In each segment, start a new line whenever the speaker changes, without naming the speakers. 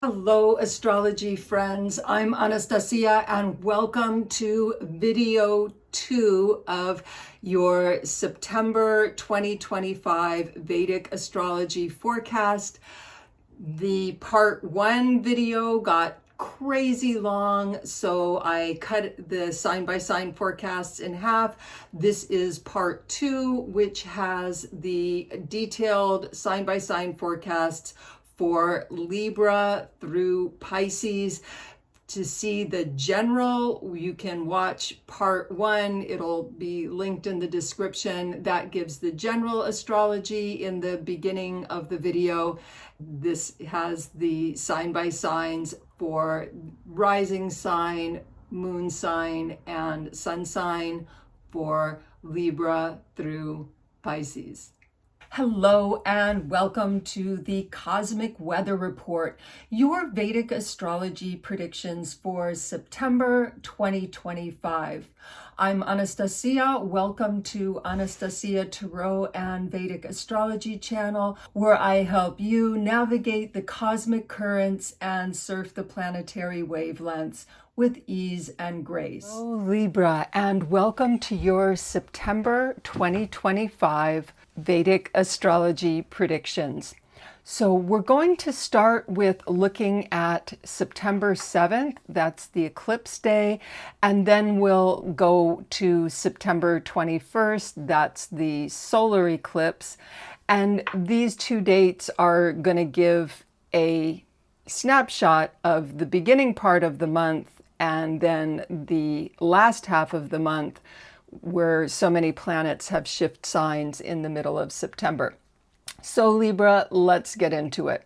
Hello, astrology friends. I'm Anastasia, and welcome to video 2 of your September 2025 Vedic astrology forecast. The part 1 video got crazy long, so I cut the sign by sign forecasts in half. This is part 2, which has the detailed sign by sign forecasts for Libra through Pices. To see the general, you can watch part 1. It'll be linked in the description. That gives the general astrology in the beginning of the video. This has the sign by signs for rising sign, moon sign, and sun sign for Libra through Pisces. Hello and welcome to the Cosmic Weather Report, your Vedic astrology predictions for September 2025. I'm Anastasia. Welcome to Anastasia Tarot and Vedic Astrology channel, where I help you navigate the cosmic currents and surf the planetary wavelengths with ease and grace. Hello, Libra, and welcome to your September 2025 Vedic astrology predictions. So we're going to start with looking at September 7th, that's the eclipse day, and then we'll go to September 21st, that's the solar eclipse. And these two dates are going to give a snapshot of the beginning part of the month and then the last half of the month, where so many planets have shift signs in the middle of September. So Libra, let's get into it.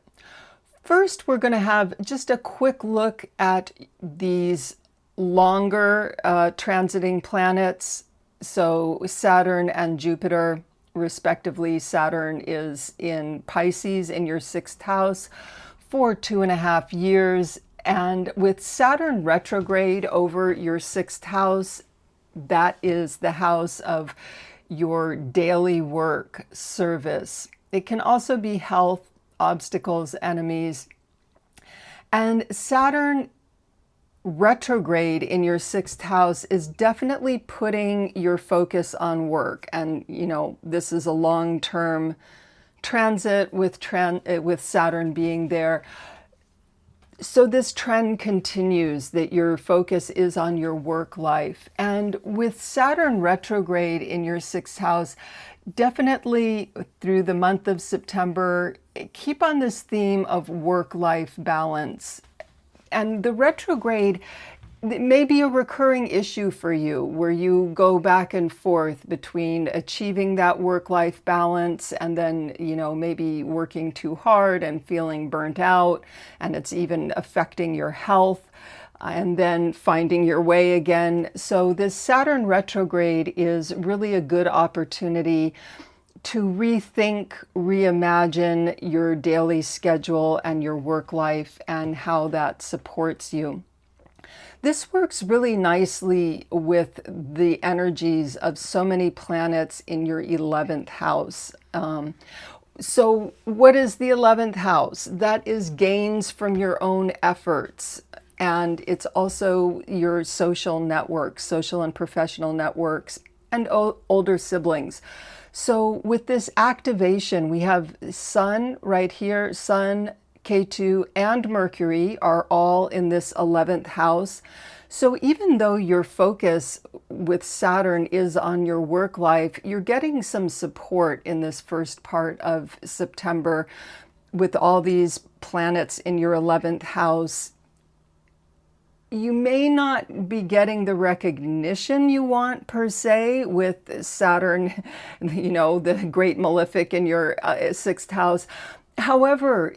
First, we're going to have just a quick look at these longer transiting planets. So Saturn and Jupiter, respectively. Saturn is in Pisces in your 6th house for 2.5 years. And with Saturn retrograde over your 6th house, that is the house of your daily work, service. It can also be health, obstacles, enemies. And Saturn retrograde in your 6th house is definitely putting your focus on work. And, this is a long-term transit with Saturn being there. So this trend continues that your focus is on your work life. And with Saturn retrograde in your 6th house, definitely through the month of September, keep on this theme of work-life balance. And the retrograde may be a recurring issue for you, where you go back and forth between achieving that work-life balance and then, maybe working too hard and feeling burnt out, and it's even affecting your health, and then finding your way again. So this Saturn retrograde is really a good opportunity to rethink, reimagine your daily schedule and your work life and how that supports you. This works really nicely with the energies of so many planets in your 11th house. So what is the 11th house? That is gains from your own efforts. And it's also your social networks, social and professional networks, and older siblings. So with this activation, we have Sun right here, Sun, Ketu, and Mercury are all in this 11th house. So even though your focus with Saturn is on your work life, you're getting some support in this first part of September with all these planets in your 11th house. You may not be getting the recognition you want per se with Saturn, the great malefic in your 6th house. However,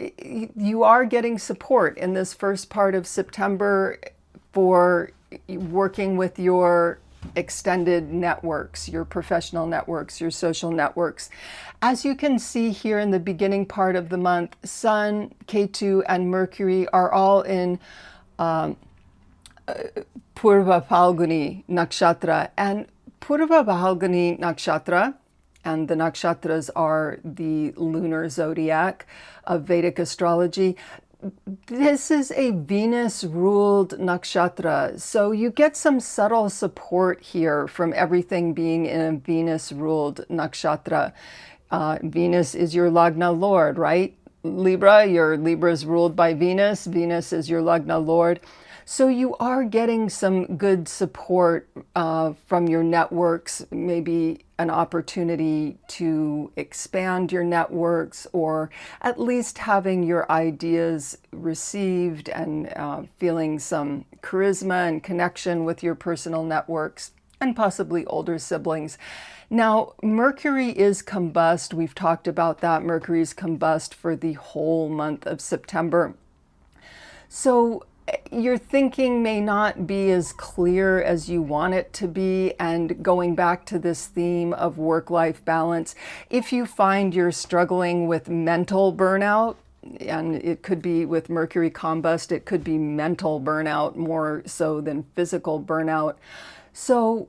you are getting support in this first part of September for working with your extended networks, your professional networks, your social networks. As you can see here in the beginning part of the month, Sun, Ketu, and Mercury are all in Purva Phalguni Nakshatra. And Purva Phalguni Nakshatra, and the nakshatras are the lunar zodiac of Vedic astrology. this is a Venus-ruled nakshatra, so you get some subtle support here from everything being in a Venus-ruled nakshatra. Venus is your Lagna Lord, right? Libra, your Libra is ruled by Venus. Venus is your Lagna Lord. So you are getting some good support from your networks, maybe an opportunity to expand your networks, or at least having your ideas received and feeling some charisma and connection with your personal networks and possibly older siblings. Now, Mercury is combust. We've talked about that. Mercury is combust for the whole month of September. So your thinking may not be as clear as you want it to be. And going back to this theme of work-life balance, if you find you're struggling with mental burnout, and it could be with Mercury combust, it could be mental burnout more so than physical burnout. So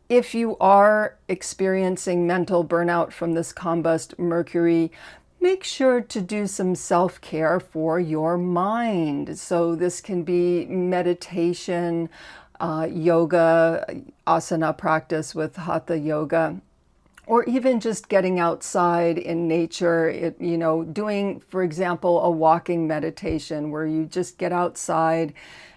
if you are experiencing mental burnout from this combust Mercury, make sure to do some self-care for your mind. So this can be meditation, yoga, asana practice with hatha yoga, or even just getting outside in nature, doing, for example, a walking meditation where you just get outside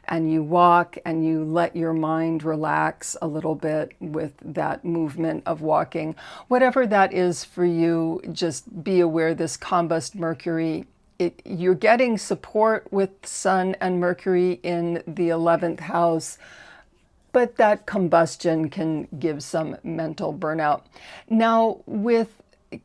and you walk and you let your mind relax a little bit with that movement of walking. Whatever that is for you, just be aware this combust Mercury, you're getting support with Sun and Mercury in the 11th house, but that combustion can give some mental burnout. Now, with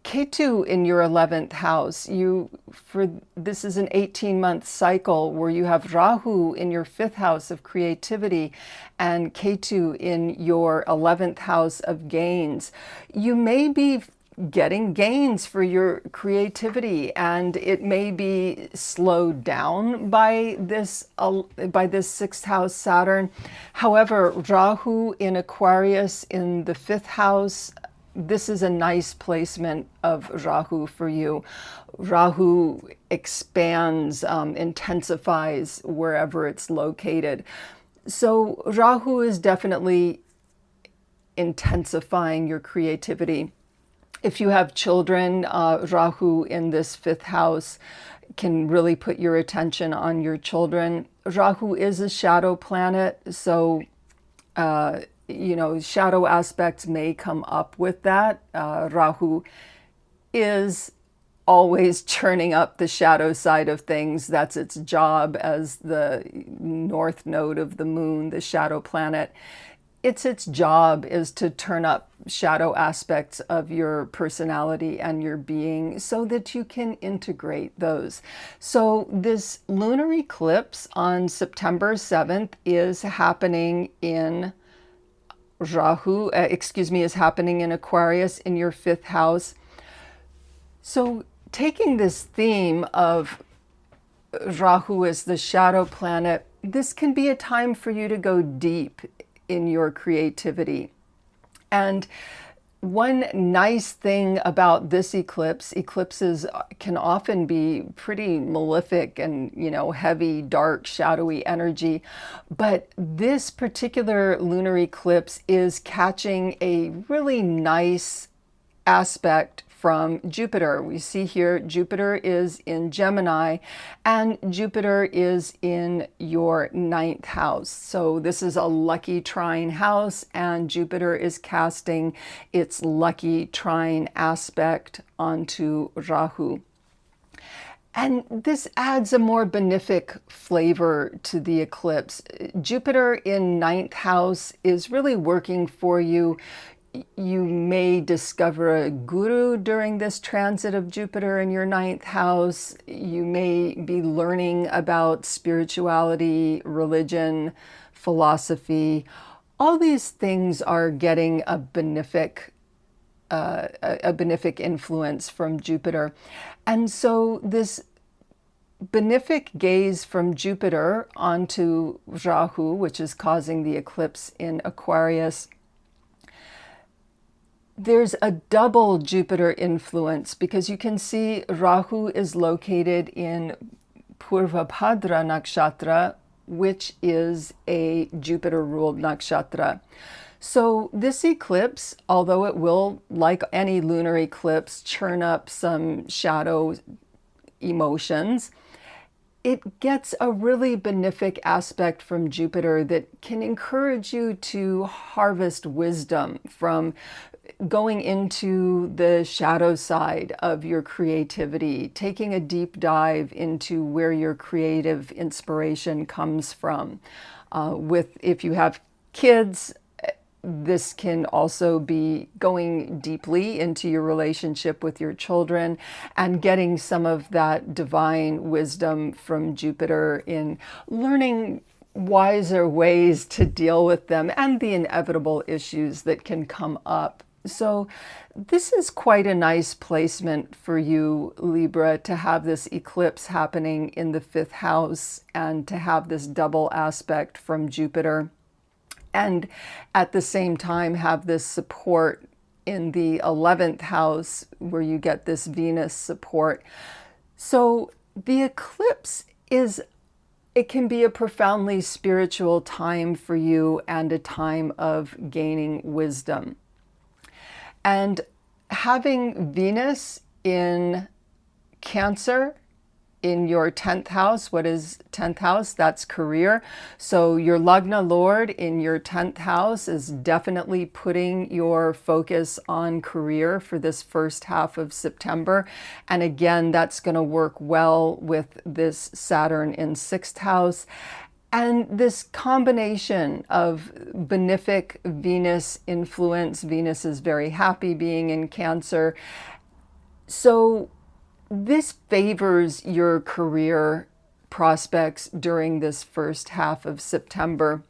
Ketu in your 11th house, this is an 18-month cycle where you have Rhau in your 5th house of creativity and Ketu in your 11th house of gains. You may be getting gains for your creativity, and it may be slowed down by this 6th house Saturn. However, Rhau in Aquarius in the 5th house, this is a nice placement of Rhau for you. Rhau expands, intensifies wherever it's located. So Rhau is definitely intensifying your creativity. If you have children, Rhau in this 5th house can really put your attention on your children. Rhau is a shadow planet, so shadow aspects may come up with that. Rhau is always churning up the shadow side of things. That's its job as the north node of the moon, the shadow planet. Its job is to turn up shadow aspects of your personality and your being so that you can integrate those. So this lunar eclipse on September 7th is happening in is happening in Aquarius in your 5th house. So taking this theme of Rhau as the shadow planet, this can be a time for you to go deep in your creativity. And one nice thing about this eclipses can often be pretty malefic and, heavy, dark, shadowy energy. But this particular lunar eclipse is catching a really nice aspect from Jupiter. We see here Jupiter is in Gemini and Jupiter is in your 9th house. So this is a lucky trine house, and Jupiter is casting its lucky trine aspect onto Rhau. And this adds a more benefic flavor to the eclipse. Jupiter in 9th house is really working for you. You may discover a guru during this transit of Jupiter in your 9th house. You may be learning about spirituality, religion, philosophy. All these things are getting a benefic influence from Jupiter. And so this benefic gaze from Jupiter onto Rhau, which is causing the eclipse in Aquarius, there's a double Jupiter influence because you can see Rhau is located in Purva Bhadra Nakshatra, which is a Jupiter-ruled nakshatra. So this eclipse, although it will, like any lunar eclipse, churn up some shadow emotions, it gets a really benefic aspect from Jupiter that can encourage you to harvest wisdom from going into the shadow side of your creativity, taking a deep dive into where your creative inspiration comes from. If you have kids, this can also be going deeply into your relationship with your children and getting some of that divine wisdom from Jupiter in learning wiser ways to deal with them and the inevitable issues that can come up. So this is quite a nice placement for you, Libra, to have this eclipse happening in the 5th house and to have this double aspect from Jupiter, and at the same time have this support in the 11th house where you get this Venus support. So the eclipse it can be a profoundly spiritual time for you and a time of gaining wisdom. And having Venus in Cancer in your 10th house, what is 10th house? That's career. So your Lagna Lord in your 10th house is definitely putting your focus on career for this first half of September. And again, that's going to work well with this Saturn in 6th house. And this combination of benefic Venus influence, Venus is very happy being in Cancer. So this favors your career prospects during this first half of September.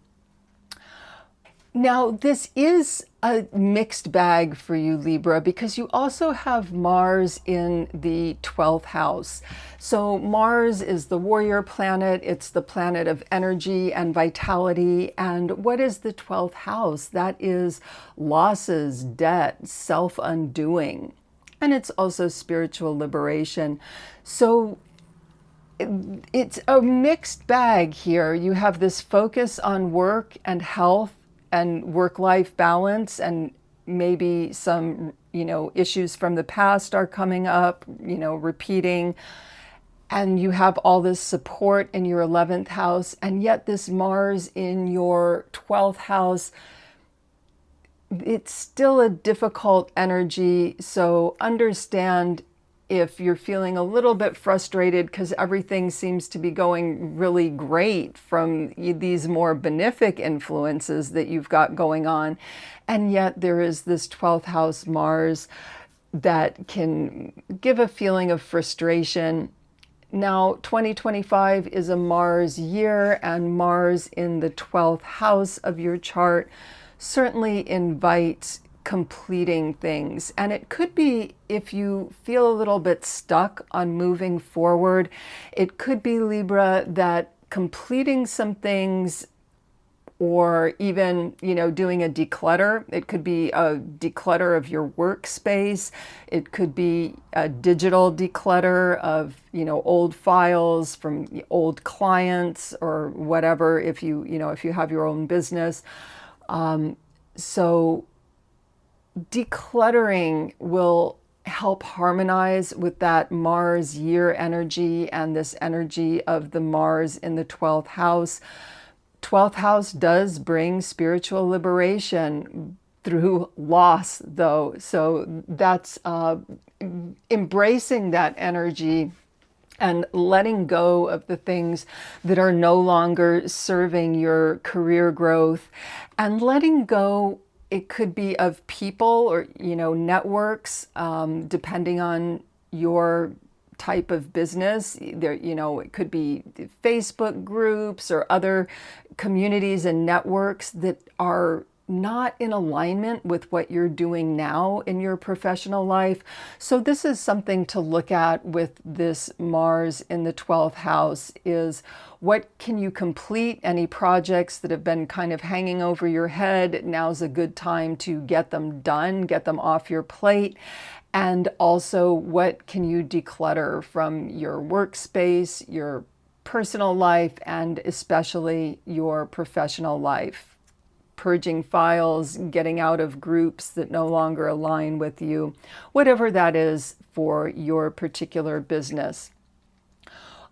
Now, this is a mixed bag for you, Libra, because you also have Mars in the 12th house. So Mars is the warrior planet. It's the planet of energy and vitality. And what is the 12th house? That is losses, debt, self-undoing. And it's also spiritual liberation. So it's a mixed bag here. You have this focus on work and health and work-life balance, and maybe some, issues from the past are coming up, repeating. And you have all this support in your 11th house, and yet this Mars in your 12th house, it's still a difficult energy. So understand if you're feeling a little bit frustrated because everything seems to be going really great from these more benefic influences that you've got going on. And yet there is this 12th house Mars that can give a feeling of frustration. Now, 2025 is a Mars year, and Mars in the 12th house of your chart certainly invites completing things. And it could be, if you feel a little bit stuck on moving forward, it could be, Libra, that completing some things, or even, doing a declutter. It could be a declutter of your workspace. It could be a digital declutter of, old files from old clients or whatever, if you have your own business. So decluttering will help harmonize with that Mars year energy and this energy of the Mars in the 12th house. 12th house does bring spiritual liberation through loss, though. So that's embracing that energy and letting go of the things that are no longer serving your career growth, and letting go, it could be of people or, networks, depending on your type of business. There, it could be Facebook groups or other communities and networks that are not in alignment with what you're doing now in your professional life. So this is something to look at with this Mars in the 12th house, is what can you complete? Any projects that have been kind of hanging over your head, now's a good time to get them done, get them off your plate. And also, what can you declutter from your workspace, your personal life and especially your professional life. Purging files, getting out of groups that no longer align with you, whatever that is for your particular business.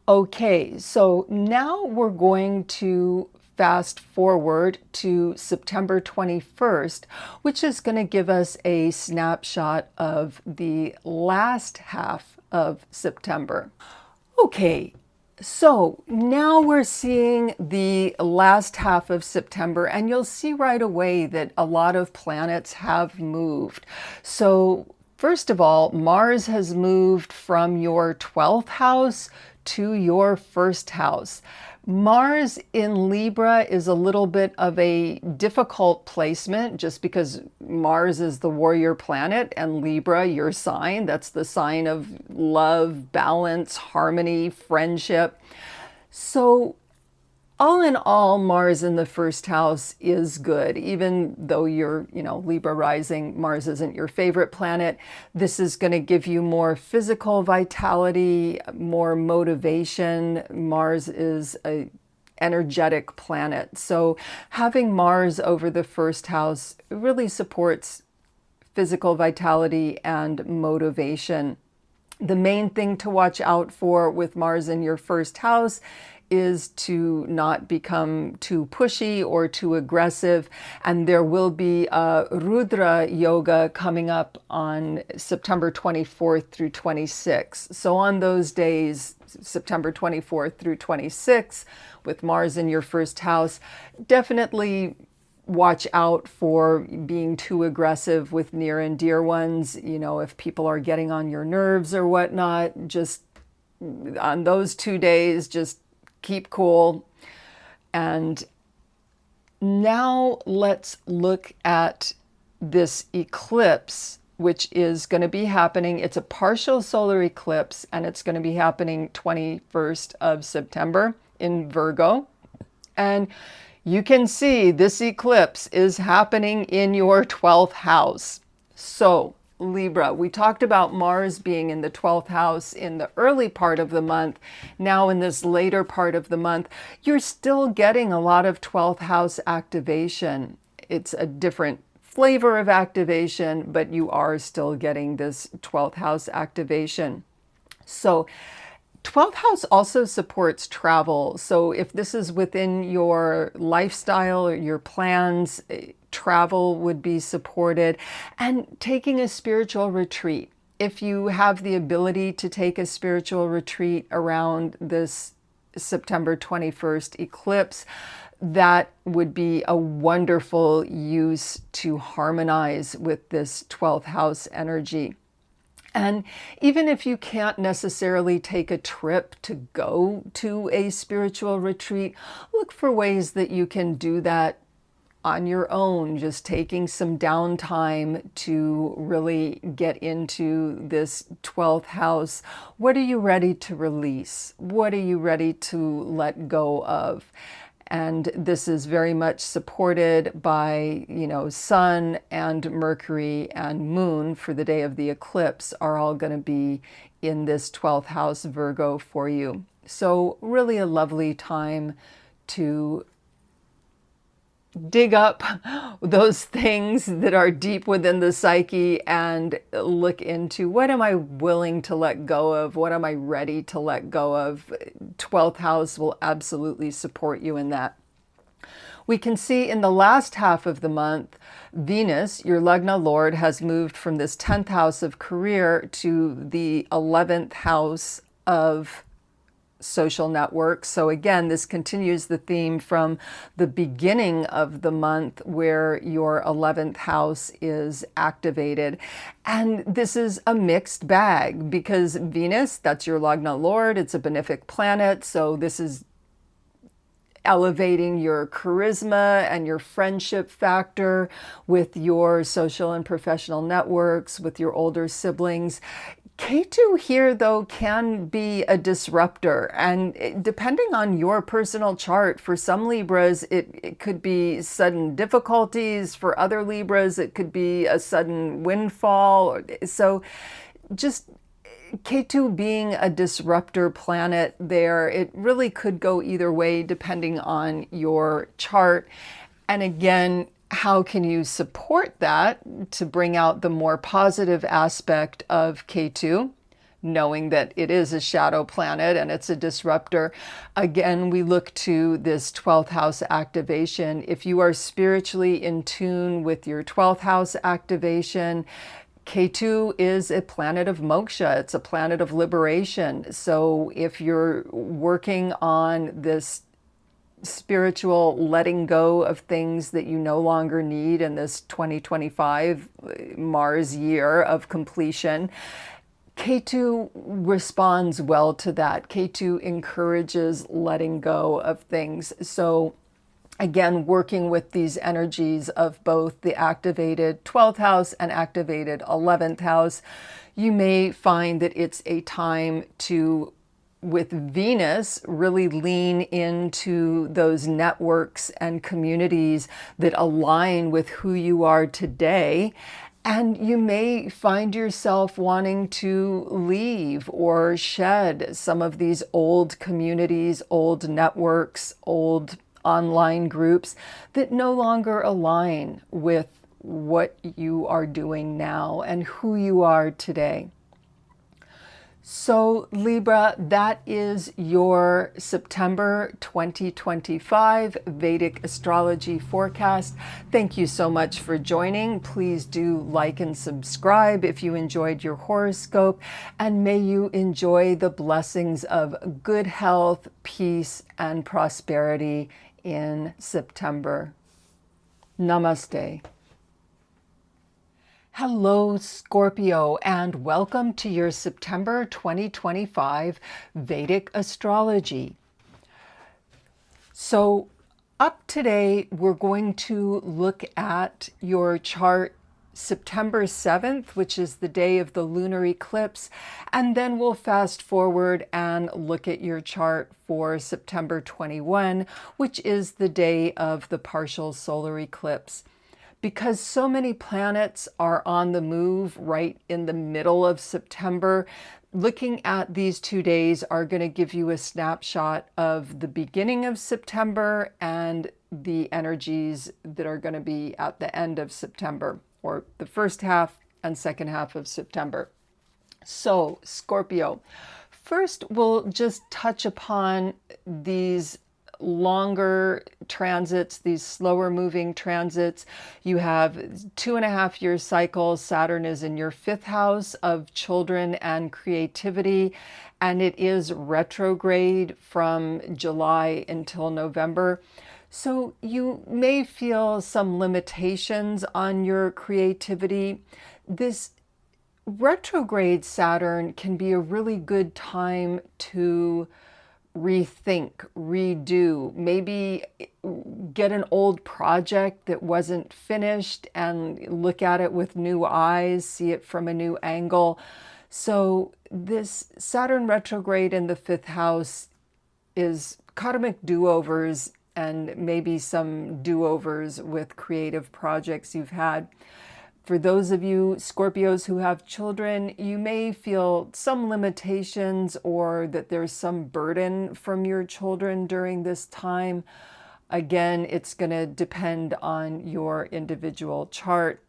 Okay, so now we're going to fast forward to September 21st, which is going to give us a snapshot of the last half of September. Okay, so now we're seeing the last half of September, and you'll see right away that a lot of planets have moved. So first of all, Mars has moved from your 12th house to your first house. Mars in Libra is a little bit of a difficult placement just because Mars is the warrior planet and Libra, your sign, that's the sign of love, balance, harmony, friendship. So all in all, Mars in the first house is good. Even though you're, Libra rising, Mars isn't your favorite planet. This is going to give you more physical vitality, more motivation. Mars is an energetic planet. So having Mars over the first house really supports physical vitality and motivation. The main thing to watch out for with Mars in your first house is to not become too pushy or too aggressive. And there will be a Rudra yoga coming up on September 24th through 26th. So on those days, September 24th through 26th, with Mars in your first house, definitely watch out for being too aggressive with near and dear ones. If people are getting on your nerves or whatnot, just on those 2 days, just keep cool. And now let's look at this eclipse, which is going to be happening. It's a partial solar eclipse, and it's going to be happening 21st of September in Virgo. And you can see this eclipse is happening in your 12th house. So Libra, we talked about Mars being in the 12th house in the early part of the month. Now in this later part of the month, you're still getting a lot of 12th house activation. It's a different flavor of activation, but you are still getting this 12th house activation. So 12th house also supports travel. So if this is within your lifestyle or your plans, travel would be supported, and taking a spiritual retreat. If you have the ability to take a spiritual retreat around this September 21st eclipse, that would be a wonderful use to harmonize with this 12th house energy. And even if you can't necessarily take a trip to go to a spiritual retreat, look for ways that you can do that on your own, just taking some downtime to really get into this 12th house. What are you ready to release? What are you ready to let go of? And this is very much supported by, Sun and Mercury and Moon for the day of the eclipse are all going to be in this 12th house Virgo for you. So really a lovely time to dig up those things that are deep within the psyche and look into, what am I willing to let go of? What am I ready to let go of? 12th house will absolutely support you in that. We can see in the last half of the month, Venus, your Lagna Lord, has moved from this 10th house of career to the 11th house of social networks. So again, this continues the theme from the beginning of the month where your 11th house is activated. And this is a mixed bag because Venus, that's your Lagna Lord, it's a benefic planet. So this is elevating your charisma and your friendship factor with your social and professional networks, with your older siblings. K2 here, though, can be a disruptor, and depending on your personal chart, for some Libras, it could be sudden difficulties. For other Libras, it could be a sudden windfall. So just K2 being a disruptor planet there, it really could go either way depending on your chart. And again, how can you support that to bring out the more positive aspect of K2? Knowing that it is a shadow planet and it's a disruptor. Again, we look to this 12th house activation. If you are spiritually in tune with your 12th house activation, K2 is a planet of moksha. It's a planet of liberation. So if you're working on this spiritual letting go of things that you no longer need in this 2025 Mars year of completion, K2 responds well to that. K2 encourages letting go of things. So again, working with these energies of both the activated 12th house and activated 11th house, you may find that it's a time to, with Venus, really lean into those networks and communities that align with who you are today. And you may find yourself wanting to leave or shed some of these old communities, old networks, old online groups that no longer align with what you are doing now and who you are today. So Libra, that is your September 2025 Vedic Astrology forecast. Thank you so much for joining. Please do like and subscribe if you enjoyed your horoscope, and may you enjoy the blessings of good health, peace, and prosperity in September. Namaste. Hello, Scorpio, and welcome to your September 2025 Vedic Astrology. So up today, we're going to look at your chart September 7th, which is the day of the lunar eclipse, and then we'll fast forward and look at your chart for September 21, which is the day of the partial solar eclipse. Because so many planets are on the move right in the middle of September, looking at these 2 days are going to give you a snapshot of the beginning of September and the energies that are going to be at the end of September, or the first half and second half of September. So, Scorpio, first we'll just touch upon these longer transits, these slower moving transits. You have 2.5 year cycles. Saturn is in your 5th house of children and creativity, and it is retrograde from July until November. So you may feel some limitations on your creativity. This retrograde Saturn can be a really good time to rethink, redo, maybe get an old project that wasn't finished and look at it with new eyes, see it from a new angle. So this Saturn retrograde in the 5th house is karmic do-overs, and maybe some do-overs with creative projects you've had. For those of you Scorpios who have children, you may feel some limitations or that there's some burden from your children during this time. Again, it's going to depend on your individual chart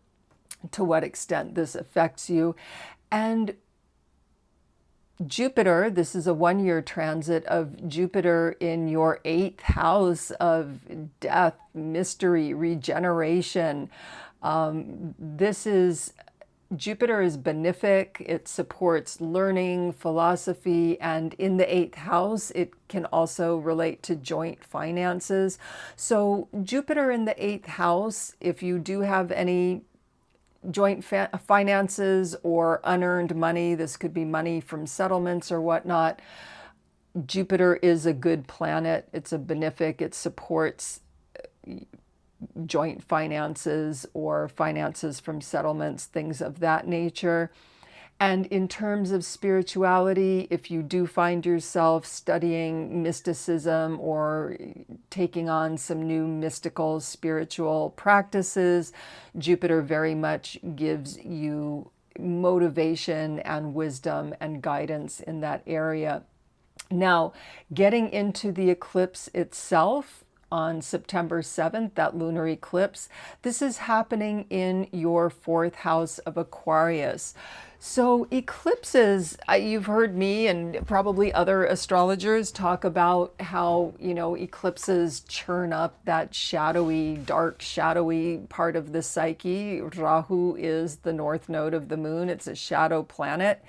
to what extent this affects you. And Jupiter, this is a 1 year transit of Jupiter in your 8th house of death, mystery, regeneration. Jupiter is benefic. It supports learning, philosophy, and in the 8th house, it can also relate to joint finances. So Jupiter in the 8th house, if you do have any joint finances or unearned money, this could be money from settlements or whatnot, Jupiter is a good planet. It's a benefic. It supports joint finances or finances from settlements, things of that nature. And in terms of spirituality, if you do find yourself studying mysticism or taking on some new mystical spiritual practices, Jupiter very much gives you motivation and wisdom and guidance in that area. Now, getting into the eclipse itself on September 7th, that lunar eclipse, this is happening in your fourth house of Aquarius. So eclipses, you've heard me and probably other astrologers talk about how, eclipses churn up that shadowy, dark, shadowy part of the psyche. Rhau is the north node of the moon. It's a shadow planet.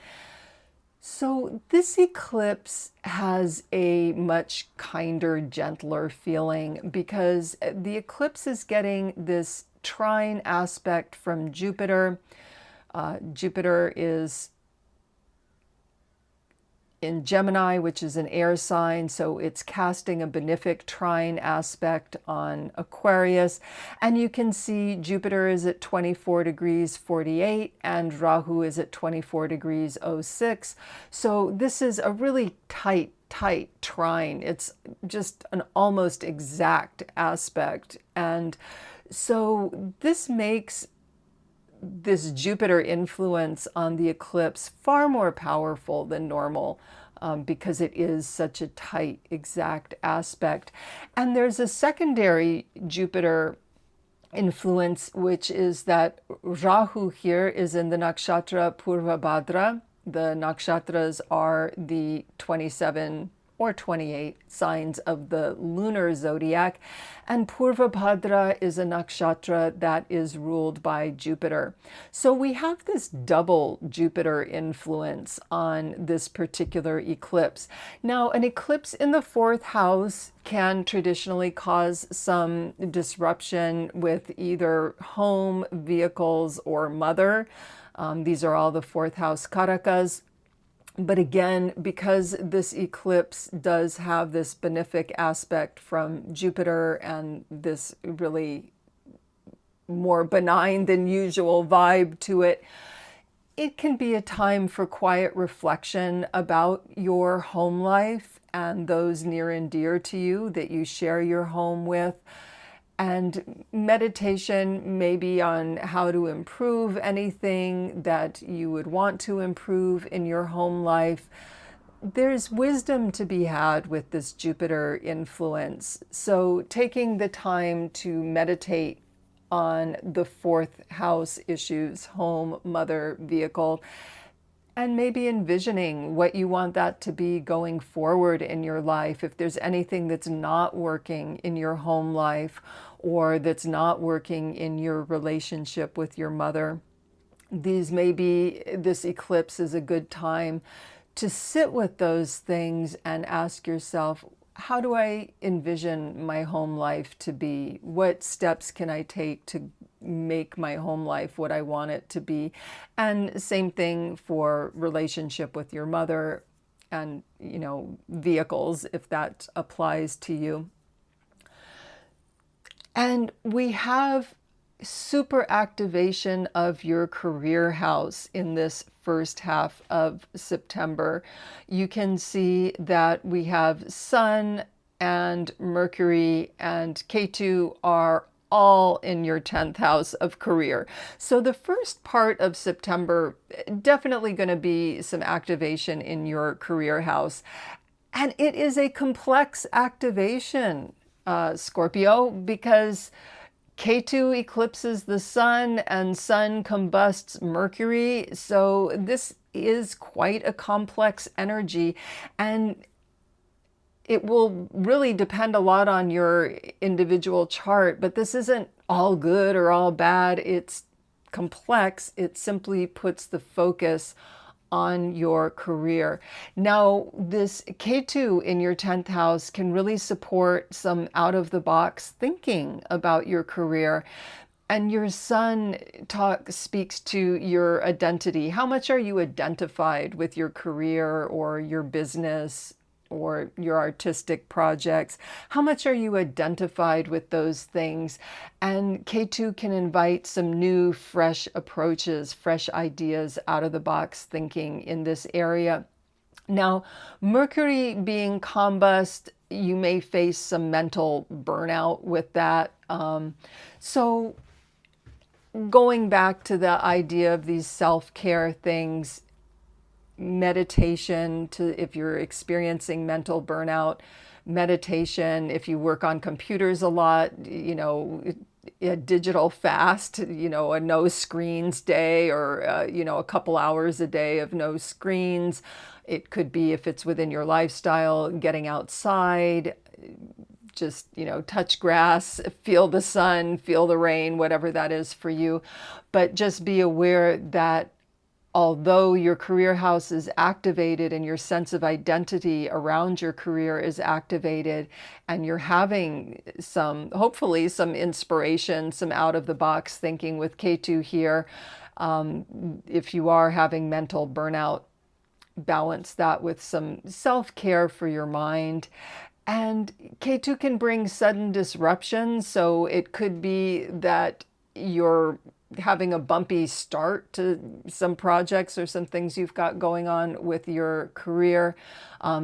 So this eclipse has a much kinder, gentler feeling because the eclipse is getting this trine aspect from Jupiter. Jupiter is in Gemini, which is an air sign, so it's casting a benefic trine aspect on Aquarius. And you can see Jupiter is at 24 degrees 48 and Rhau is at 24 degrees 06. So this is a really tight trine. It's just an almost exact aspect. And so this makes this Jupiter influence on the eclipse far more powerful than normal because it is such a tight, exact aspect. And there's a secondary Jupiter influence, which is that Rhau here is in the nakshatra Purva Bhadra. The nakshatras are the 27 or 28 signs of the lunar zodiac, and Purva Bhadra is a nakshatra that is ruled by Jupiter. So we have this double Jupiter influence on this particular eclipse. Now, an eclipse in the fourth house can traditionally cause some disruption with either home, vehicles, or mother. These are all the fourth house karakas. But again, because this eclipse does have this benefic aspect from Jupiter and this really more benign than usual vibe to it, it can be a time for quiet reflection about your home life and those near and dear to you that you share your home with. And meditation maybe on how to improve anything that you would want to improve in your home life. There's wisdom to be had with this Jupiter influence. So taking the time to meditate on the fourth house issues, home, mother, vehicle, and maybe envisioning what you want that to be going forward in your life. If there's anything that's not working in your home life or that's not working in your relationship with your mother, this eclipse is a good time to sit with those things and ask yourself, how do I envision my home life to be? What steps can I take to make my home life what I want it to be? And same thing for relationship with your mother and, vehicles, if that applies to you. And we have super activation of your career house in this first half of September. You can see that we have Sun and Mercury and Ketu are all in your 10th house of career. So the first part of September, definitely going to be some activation in your career house. And it is a complex activation, Scorpio, because Ketu eclipses the sun and sun combusts Mercury. So this is quite a complex energy, and it will really depend a lot on your individual chart, but this isn't all good or all bad. It's complex. It simply puts the focus on your career. Now, this Ketu in your 10th house can really support some out-of-the-box thinking about your career. And your sun speaks to your identity. How much are you identified with your career or your business or your artistic projects? How much are you identified with those things? And Ketu can invite some new, fresh approaches, fresh ideas, out-of-the-box thinking in this area. Now, Mercury being combust, you may face some mental burnout with that. So going back to the idea of these self-care things, meditation, to if you're experiencing mental burnout, meditation, if you work on computers a lot, a digital fast, a no screens day, or a couple hours a day of no screens. It could be, if it's within your lifestyle, getting outside, just touch grass, feel the sun, feel the rain, whatever that is for you. But just be aware that although your career house is activated and your sense of identity around your career is activated, and you're having hopefully some inspiration, some out of the box thinking with Ketu here, if you are having mental burnout, balance that with some self-care for your mind. And Ketu can bring sudden disruption, so it could be that you're having a bumpy start to some projects or some things you've got going on with your career.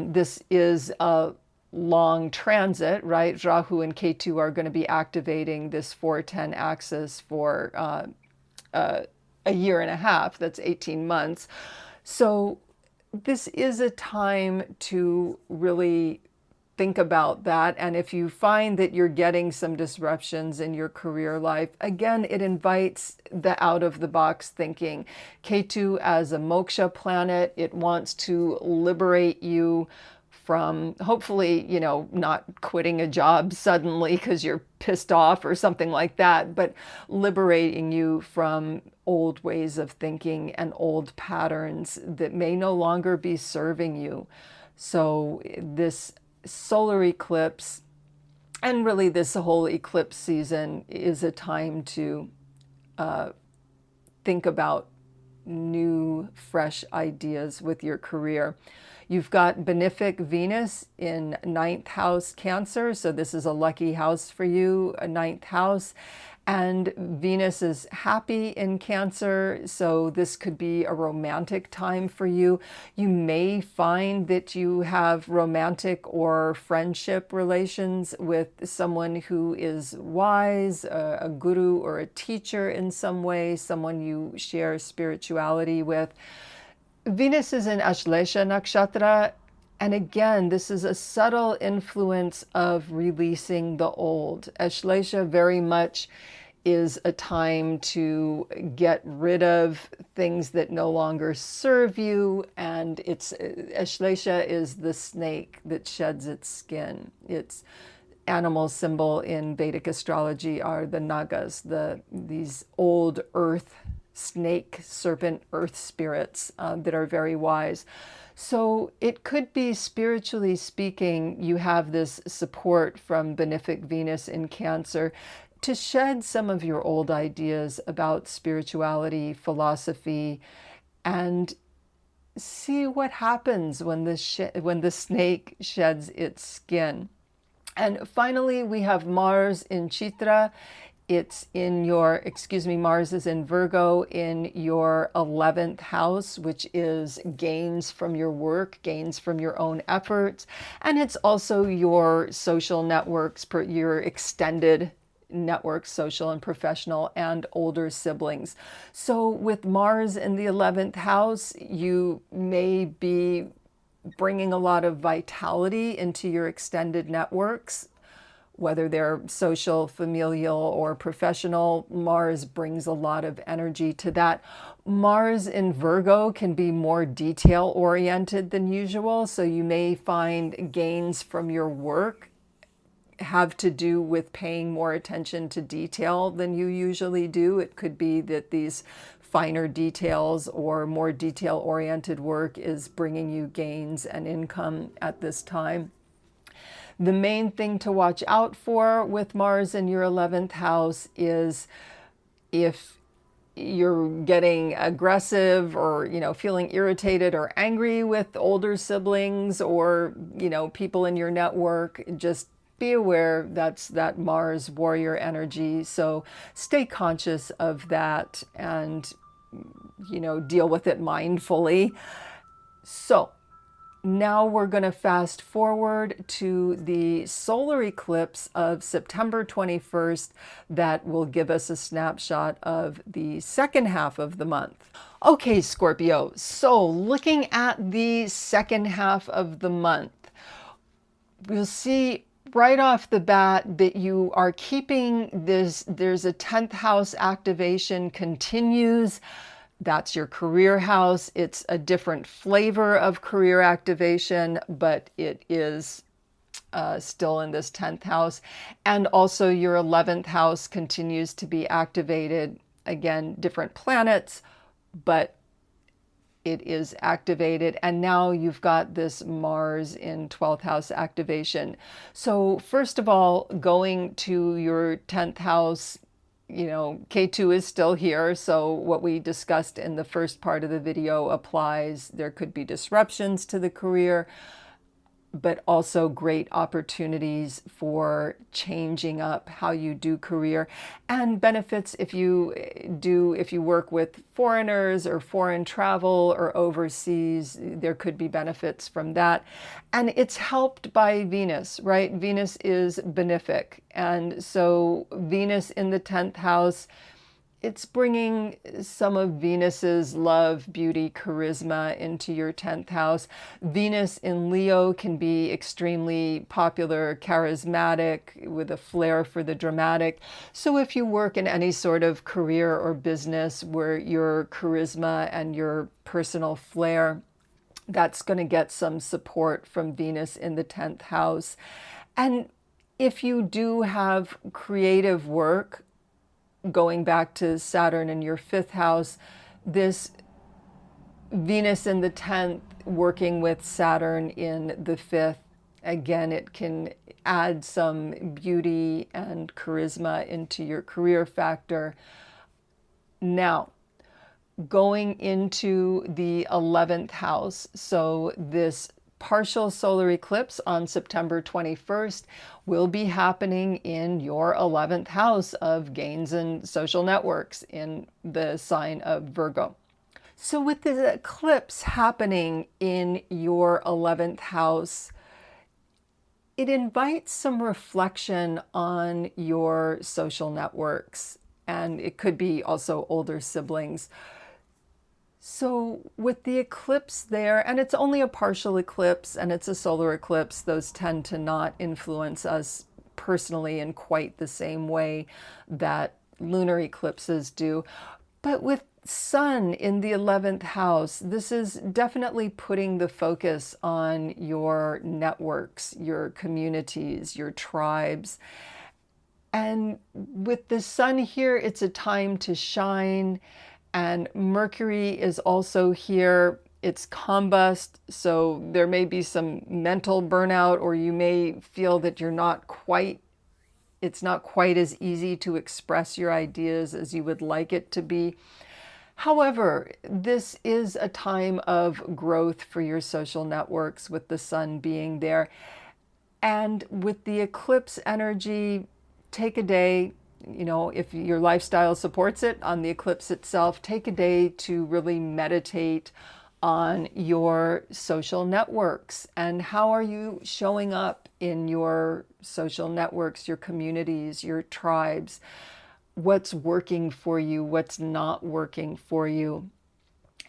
This is a long transit, right? Rhau and Ketu are going to be activating this 4-10 axis for a year and a half. That's 18 months. So this is a time to really think about that. And if you find that you're getting some disruptions in your career life, again, it invites the out of the box thinking. Ketu, as a moksha planet, it wants to liberate you from, hopefully, not quitting a job suddenly because you're pissed off or something like that, but liberating you from old ways of thinking and old patterns that may no longer be serving you. So this solar eclipse, and really this whole eclipse season, is a time to think about new, fresh ideas with your career. You've got Benefic Venus in 9th house Cancer, so this is a lucky house for you, a 9th house. And Venus is happy in Cancer, so this could be a romantic time for you. You may find that you have romantic or friendship relations with someone who is wise, a guru or a teacher in some way, someone you share spirituality with. Venus is in Ashlesha Nakshatra, and again, this is a subtle influence of releasing the old. Ashlesha very much is a time to get rid of things that no longer serve you, and Ashlesha is the snake that sheds its skin. Its animal symbol in Vedic astrology are the nagas, these old earth snake, serpent, earth spirits that are very wise. So it could be, spiritually speaking, you have this support from Benefic Venus in Cancer to shed some of your old ideas about spirituality, philosophy, and see what happens when the snake sheds its skin. And finally, we have Mars in Chitra. It's in Mars is in Virgo in your 11th house, which is gains from your work, gains from your own efforts. And it's also your social networks, your extended networks, social and professional, and older siblings. So with Mars in the 11th house, you may be bringing a lot of vitality into your extended networks, whether they're social, familial, or professional. Mars brings a lot of energy to that. Mars in Virgo can be more detail-oriented than usual, so you may find gains from your work have to do with paying more attention to detail than you usually do. It could be that these finer details or more detail-oriented work is bringing you gains and income at this time. The main thing to watch out for with Mars in your 11th house is if you're getting aggressive or, feeling irritated or angry with older siblings or, people in your network. Just be aware that's that Mars warrior energy. So stay conscious of that and, deal with it mindfully. So Now we're going to fast forward to the solar eclipse of September 21st that will give us a snapshot of the second half of the month. Okay, Scorpio, so looking at the second half of the month, we'll see right off the bat that you are keeping this, there's a 10th house activation continues. That's your career house. It's a different flavor of career activation, but it is still in this 10th house. And also your 11th house continues to be activated. Again, different planets, but it is activated. And now you've got this Mars in 12th house activation. So first of all, going to your 10th house, you know, K2 is still here. So what we discussed in the first part of the video applies. There could be disruptions to the career, but also great opportunities for changing up how you do career, and benefits if you work with foreigners or foreign travel or overseas, there could be benefits from that. And it's helped by Venus, right? Venus is benefic. And so Venus in the 10th house, it's bringing some of Venus's love, beauty, charisma into your 10th house. Venus in Leo can be extremely popular, charismatic, with a flair for the dramatic. So if you work in any sort of career or business where your charisma and your personal flair, that's going to get some support from Venus in the 10th house. And if you do have creative work, going back to Saturn in your 5th house, this Venus in the 10th working with Saturn in the 5th, again, it can add some beauty and charisma into your career factor. Now, going into the 11th house, so this partial solar eclipse on September 21st will be happening in your 11th house of gains and social networks in the sign of Virgo. So with the eclipse happening in your 11th house, it invites some reflection on your social networks, and it could be also older siblings. So with the eclipse there, and it's only a partial eclipse and it's a solar eclipse, those tend to not influence us personally in quite the same way that lunar eclipses do. But with Sun in the 11th house, this is definitely putting the focus on your networks, your communities, your tribes. And with the Sun here, it's a time to shine. And Mercury is also here. It's combust, so there may be some mental burnout, or you may feel that it's not quite as easy to express your ideas as you would like it to be. However, this is a time of growth for your social networks with the Sun being there. And with the eclipse energy, take a day, you know, if your lifestyle supports it on the eclipse itself, take a day to really meditate on your social networks and how are you showing up in your social networks, your communities, your tribes, what's working for you, what's not working for you.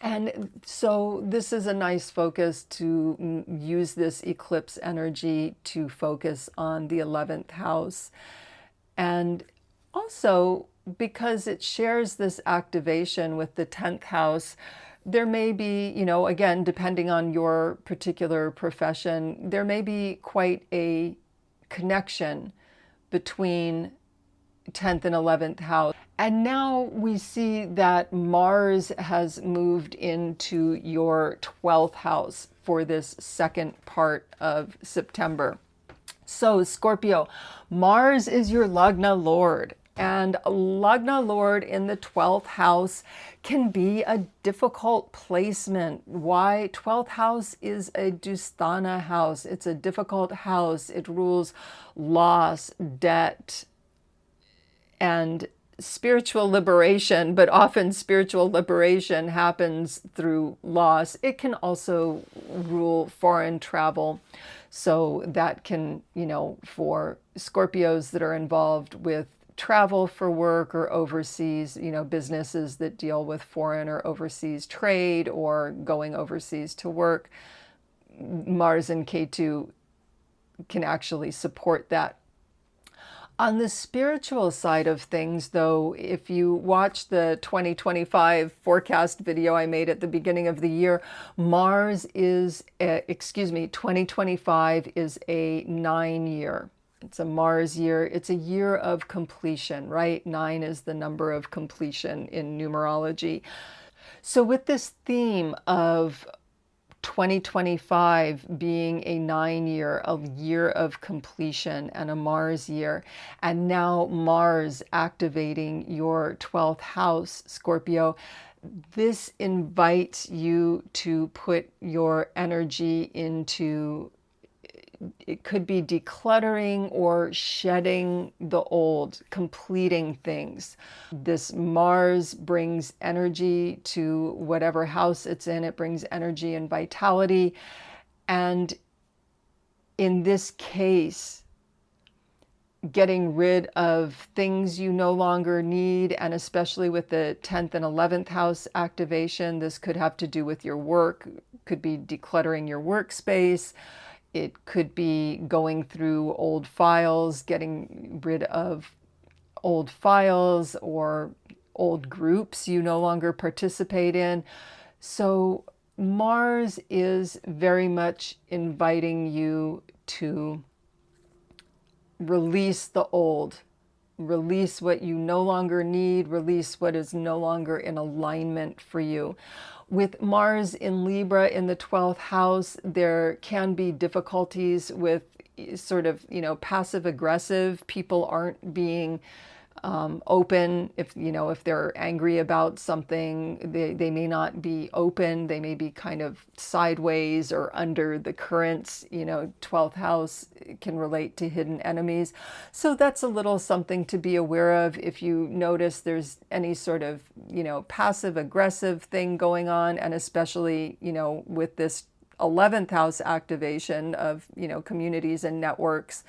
And so this is a nice focus to use this eclipse energy to focus on the 11th house. And also, because it shares this activation with the 10th house, there may be, you know, again, depending on your particular profession, there may be quite a connection between 10th and 11th house. And now we see that Mars has moved into your 12th house for this second part of September. So Scorpio, Mars is your Lagna Lord. And Lagna Lord in the 12th house can be a difficult placement. Why? 12th house is a Dusthana house. It's a difficult house. It rules loss, debt, and spiritual liberation, but often spiritual liberation happens through loss. It can also rule foreign travel. So that can, for Scorpios that are involved with travel for work or overseas, businesses that deal with foreign or overseas trade or going overseas to work, Mars and Ketu can actually support that. On the spiritual side of things, though, if you watch the 2025 forecast video I made at the beginning of the year, 2025 is a 9-year. It's a Mars year. It's a year of completion, right? 9 is the number of completion in numerology. So with this theme of 2025 being a 9-year, a year of completion and a Mars year, and now Mars activating your 12th house, Scorpio, this invites you to put your energy into, it could be decluttering or shedding the old, completing things. This Mars brings energy to whatever house it's in. It brings energy and vitality. And in this case, getting rid of things you no longer need, and especially with the 10th and 11th house activation, this could have to do with your work, could be decluttering your workspace. It could be going through old files, getting rid of old files or old groups you no longer participate in. So Mars is very much inviting you to release the old, release what you no longer need, release what is no longer in alignment for you. With Mars in Libra in the 12th house, there can be difficulties with sort of, passive aggressive. People aren't being open. If they're angry about something, they may not be open. They may be kind of sideways or under the currents. 12th house can relate to hidden enemies. So that's a little something to be aware of if you notice there's any sort of, passive aggressive thing going on, and especially, with this 11th house activation of, communities and networks,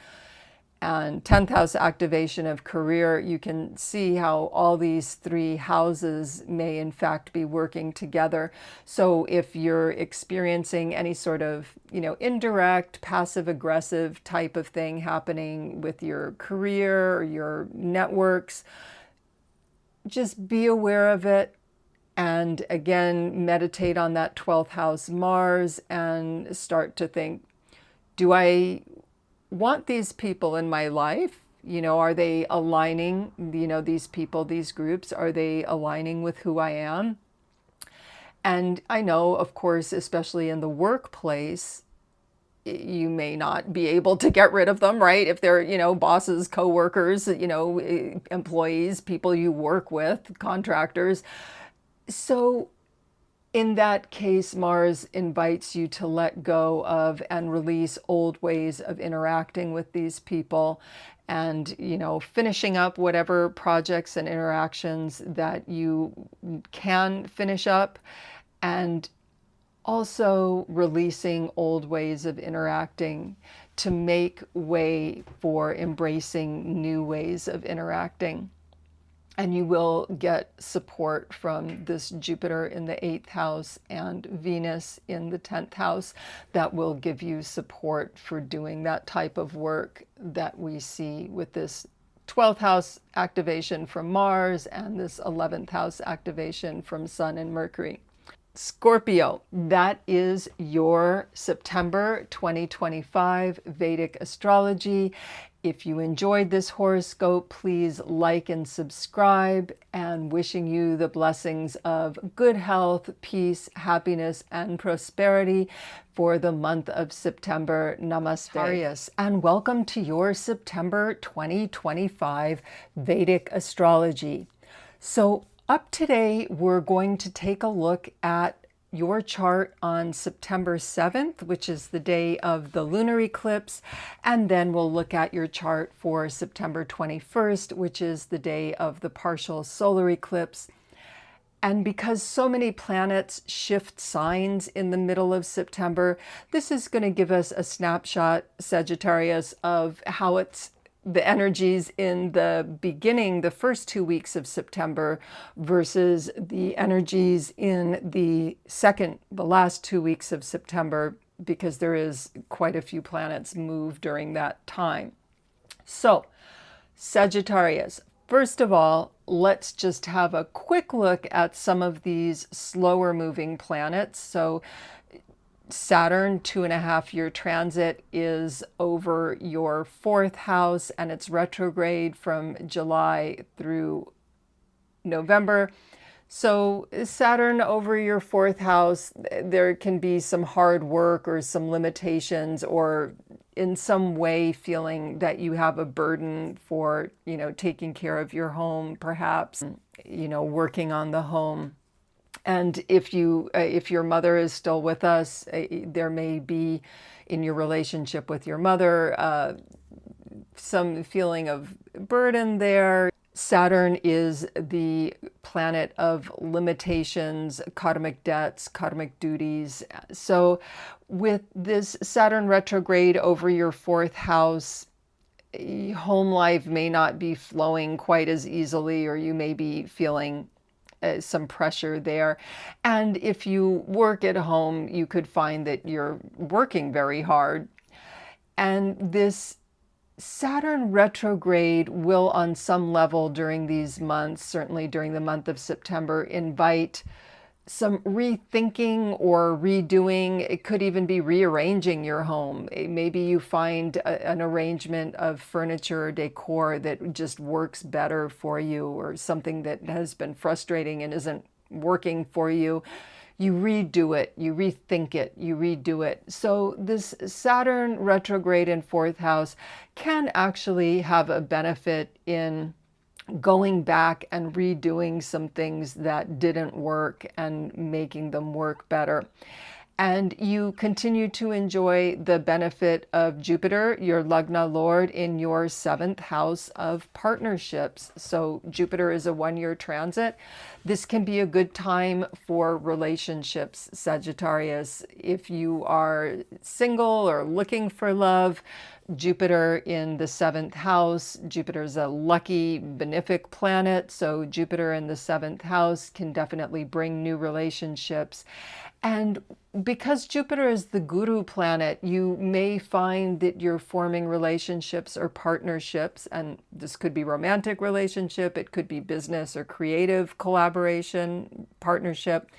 and 10th house activation of career, you can see how all these 3 houses may in fact be working together. So if you're experiencing any sort of, indirect, passive aggressive type of thing happening with your career or your networks, just be aware of it. And again, meditate on that 12th house Mars and start to think, do I want these people in my life? Are they aligning, these people, these groups, are they aligning with who I am? And I know, of course, especially in the workplace, you may not be able to get rid of them, right? If they're, bosses, coworkers, employees, people you work with, contractors. So in that case, Mars invites you to let go of and release old ways of interacting with these people and, finishing up whatever projects and interactions that you can finish up, and also releasing old ways of interacting to make way for embracing new ways of interacting. And you will get support from this Jupiter in the 8th house and Venus in the 10th house that will give you support for doing that type of work that we see with this 12th house activation from Mars and this 11th house activation from Sun and Mercury. Scorpio, that is your September 2025 Vedic astrology. If you enjoyed this horoscope, please like and subscribe, and wishing you the blessings of good health, peace, happiness, and prosperity for the month of September. Namaste. Aries, and welcome to your September 2025 Vedic astrology. So up today, we're going to take a look at your chart on September 7th, which is the day of the lunar eclipse, and then we'll look at your chart for September 21st, which is the day of the partial solar eclipse. And because so many planets shift signs in the middle of September, this is going to give us a snapshot, Sagittarius, of how the energies in the beginning, the first 2 weeks of September, versus the energies in the last 2 weeks of September, because there is quite a few planets move during that time. So, Sagittarius, first of all, let's just have a quick look at some of these slower moving planets. So Saturn, 2.5-year transit, is over your 4th house, and it's retrograde from July through November. So Saturn over your 4th house, there can be some hard work or some limitations, or in some way feeling that you have a burden for, taking care of your home, perhaps, working on the home. And if your mother is still with us, there may be in your relationship with your mother some feeling of burden there. Saturn is the planet of limitations, karmic debts, karmic duties. So with this Saturn retrograde over your 4th house, home life may not be flowing quite as easily, or you may be feeling some pressure there. And if you work at home, you could find that you're working very hard. And this Saturn retrograde will, on some level during these months, certainly during the month of September, invite some rethinking or redoing. It could even be rearranging your home. Maybe you find an arrangement of furniture or decor that just works better for you, or something that has been frustrating and isn't working for you. You redo it, you rethink it, you redo it. So this Saturn retrograde in 4th house can actually have a benefit in going back and redoing some things that didn't work and making them work better. And you continue to enjoy the benefit of Jupiter, your Lagna Lord, in your 7th house of partnerships. So Jupiter is a 1-year transit. This can be a good time for relationships, Sagittarius. If you are single or looking for love, Jupiter in the 7th house. Jupiter is a lucky benefic planet, so Jupiter in the 7th house can definitely bring new relationships. And because Jupiter is the guru planet, you may find that you're forming relationships or partnerships, and this could be romantic relationship, it could be business or creative collaboration, partnership.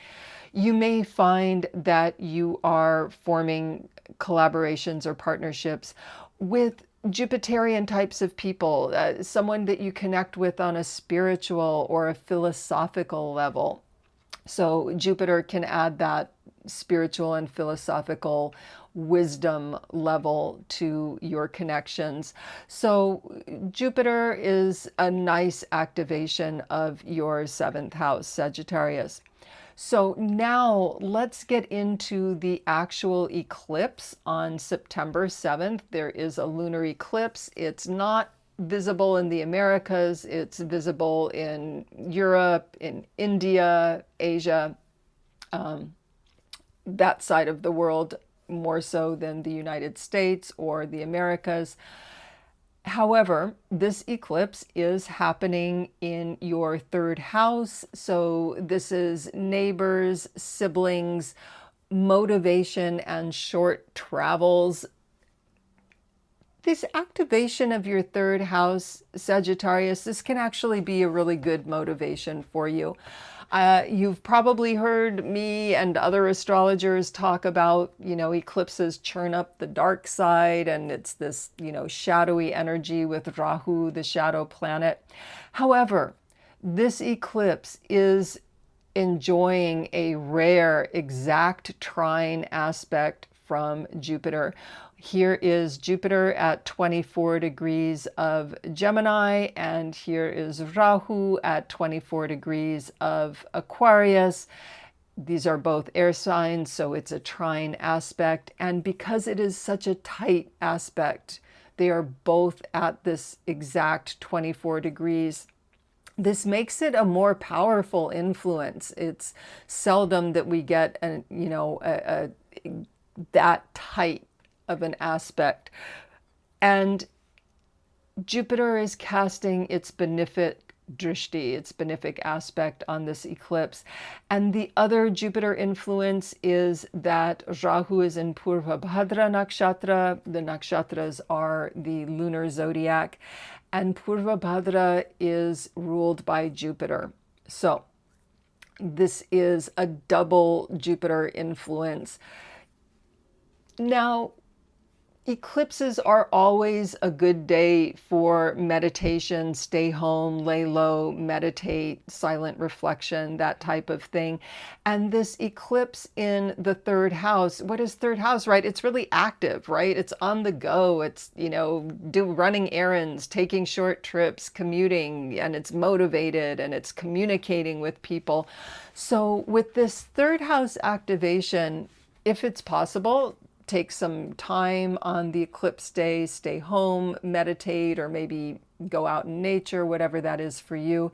You may find that you are forming collaborations or partnerships with Jupiterian types of people, someone that you connect with on a spiritual or a philosophical level. So Jupiter can add that spiritual and philosophical wisdom level to your connections. So Jupiter is a nice activation of your 7th house, Sagittarius. So now let's get into the actual eclipse on September 7th. There is a lunar eclipse. It's not visible in the Americas. It's visible in Europe, in India, Asia, that side of the world, more so than the United States or the Americas. However, this eclipse is happening in your 3rd house. So this is neighbors, siblings, motivation, and short travels. This activation of your 3rd house, Sagittarius, this can actually be a really good motivation for you. You've probably heard me and other astrologers talk about, eclipses churn up the dark side, and it's this, shadowy energy with Rhau, the shadow planet. However, this eclipse is enjoying a rare exact trine aspect from Jupiter. Here is Jupiter at 24 degrees of Gemini, and here is Rhau at 24 degrees of Aquarius. These are both air signs, so it's a trine aspect. And because it is such a tight aspect, they are both at this exact 24 degrees. This makes it a more powerful influence. It's seldom that we get that tight of an aspect. And Jupiter is casting its benefic drishti, its benefic aspect on this eclipse. And the other Jupiter influence is that Rhau is in Purva Bhadra Nakshatra. The nakshatras are the lunar zodiac. And Purva Bhadra is ruled by Jupiter. So this is a double Jupiter influence. Now, eclipses are always a good day for meditation, stay home, lay low, meditate, silent reflection, that type of thing. And this eclipse in the third house, what is third house, right? It's really active, right? It's on the go. It's, running errands, taking short trips, commuting, and it's motivated and it's communicating with people. So with this third house activation, if it's possible, take some time on the eclipse day, stay home, meditate, or maybe go out in nature, whatever that is for you.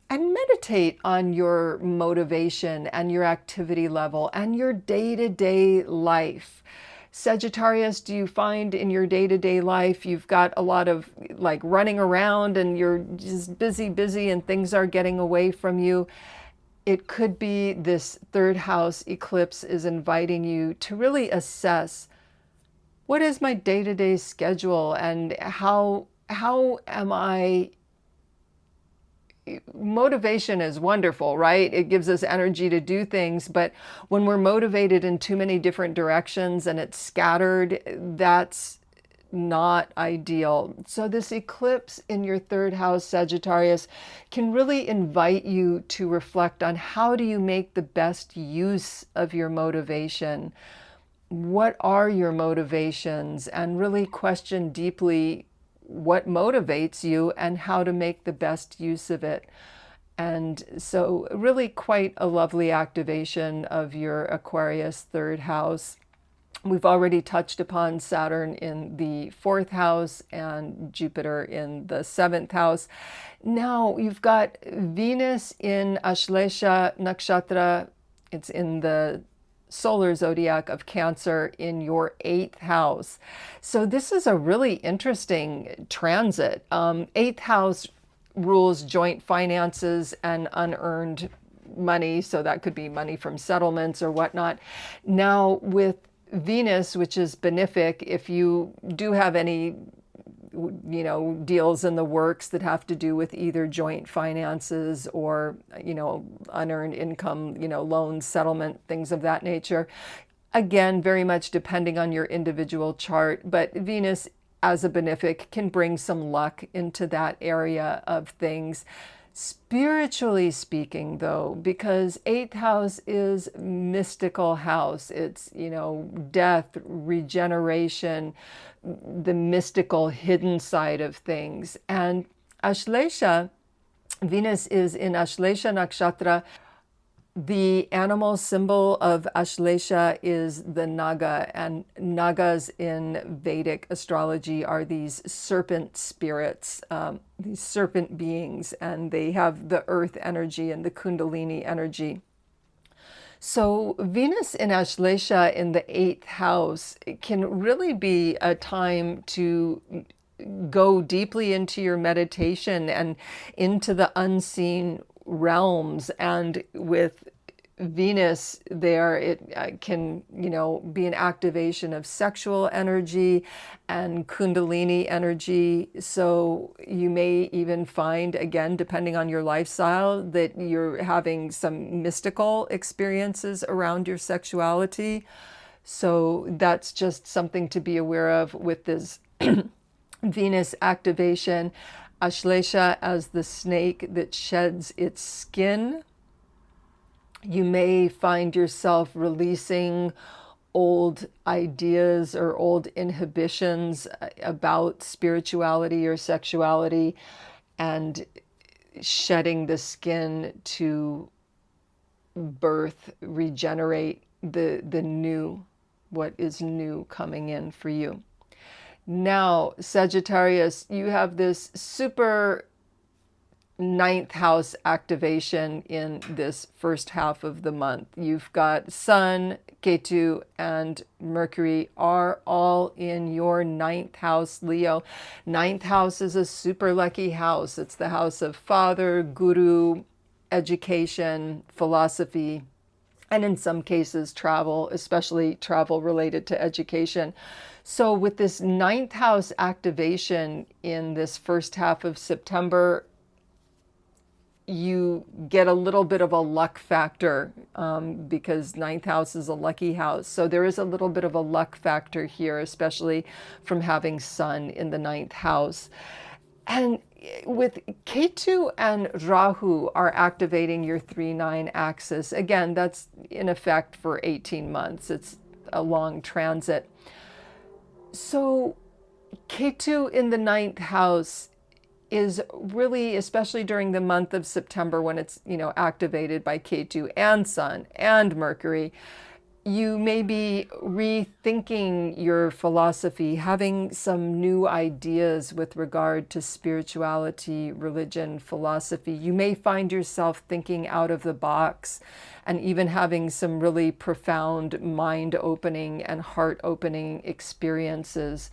And meditate on your motivation and your activity level and your day-to-day life. Sagittarius, do you find in your day-to-day life you've got a lot of like running around and you're just busy and things are getting away from you? It could be this third house eclipse is inviting you to really assess, what is my day-to-day schedule and how am I? Motivation is wonderful, right? It gives us energy to do things, but when we're motivated in too many different directions and it's scattered, that's not ideal. So this eclipse in your third house, Sagittarius, can really invite you to reflect on how do you make the best use of your motivation? What are your motivations? And really question deeply what motivates you and how to make the best use of it. And so really quite a lovely activation of your Aquarius third house. We've already touched upon Saturn in the fourth house and Jupiter in the seventh house. Now you've got Venus in Ashlesha Nakshatra. It's in the solar zodiac of Cancer in your eighth house. So this is a really interesting transit. Eighth house rules joint finances and unearned money. So that could be money from settlements or whatnot. Now with Venus, which is benefic, if you do have any, deals in the works that have to do with either joint finances or, unearned income, loans, settlement, things of that nature. Again, very much depending on your individual chart, but Venus as a benefic can bring some luck into that area of things. Spiritually speaking, though, because eighth house is mystical house. It's, death, regeneration, the mystical hidden side of things. And Ashlesha, Venus is in Ashlesha Nakshatra. The animal symbol of Ashlesha is the Naga, and Nagas in Vedic astrology are these serpent spirits, these serpent beings, and they have the earth energy and the Kundalini energy. So Venus in Ashlesha in the eighth house can really be a time to go deeply into your meditation and into the unseen realms. And with Venus there, it can, be an activation of sexual energy and Kundalini energy. So you may even find, again, depending on your lifestyle, that you're having some mystical experiences around your sexuality. So that's just something to be aware of with this Venus activation. Ashlesha as the snake that sheds its skin. You may find yourself releasing old ideas or old inhibitions about spirituality or sexuality and shedding the skin to birth, regenerate the new, what is new coming in for you. Now, Sagittarius, you have this super ninth house activation in this first half of the month. You've got Sun, Ketu, and Mercury are all in your ninth house, Leo. Ninth house is a super lucky house. It's the house of father, guru, education, philosophy, and in some cases travel, especially travel related to education. So with this ninth house activation in this first half of September, you get a little bit of a luck factor because ninth house is a lucky house. So there is a little bit of a luck factor here, especially from having Sun in the ninth house. And with Ketu and Rhau are activating your 3-9 axis. Again, that's in effect for 18 months. It's a long transit. So Ketu in the ninth house is really, especially during the month of September when it's, activated by Ketu and Sun and Mercury, you may be rethinking your philosophy, having some new ideas with regard to spirituality, religion, philosophy. You may find yourself thinking out of the box and even having some really profound mind-opening and heart-opening experiences.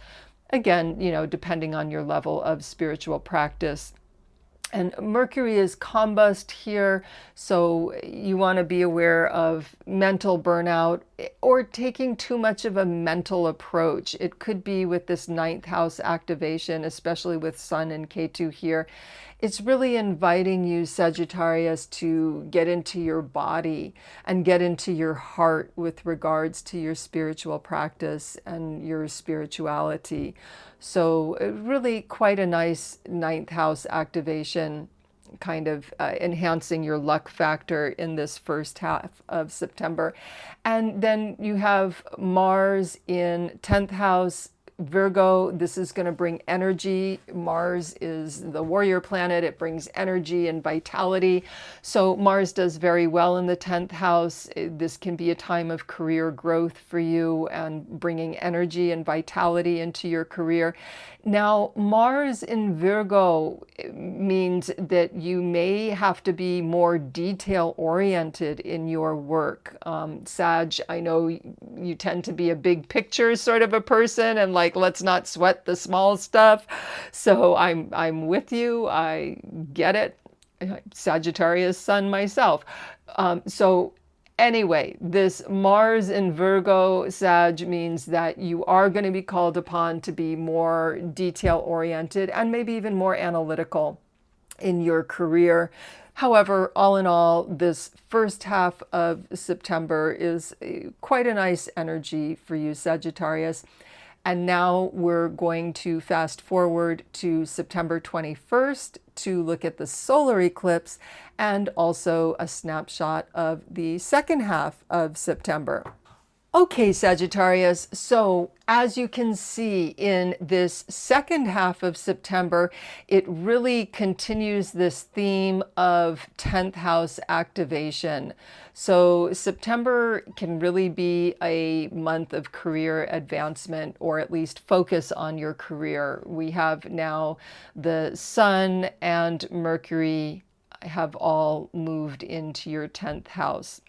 Again, depending on your level of spiritual practice. And Mercury is combust here, so you want to be aware of mental burnout or taking too much of a mental approach. It could be with this ninth house activation, especially with Sun and Ketu here. It's really inviting you, Sagittarius, to get into your body and get into your heart with regards to your spiritual practice and your spirituality. So really quite a nice ninth house activation, kind of enhancing your luck factor in this first half of September. And then you have Mars in 10th house, Virgo. This is going to bring energy. Mars is the warrior planet. It brings energy and vitality. So Mars does very well in the 10th house. This can be a time of career growth for you and bringing energy and vitality into your career. Now, Mars in Virgo means that you may have to be more detail-oriented in your work. Sag, I know you tend to be a big picture sort of a person and let's not sweat the small stuff. So I'm with you. I get it. Sagittarius Sun myself. So anyway, this Mars in Virgo, Sag, means that you are going to be called upon to be more detail-oriented and maybe even more analytical in your career. However, all in all, this first half of September is quite a nice energy for you, Sagittarius. And now we're going to fast forward to September 21st to look at the solar eclipse and also a snapshot of the second half of September. Okay, Sagittarius, so as you can see in this second half of September, it really continues this theme of 10th house activation. So September can really be a month of career advancement, or at least focus on your career. We have now the Sun and Mercury have all moved into your 10th house.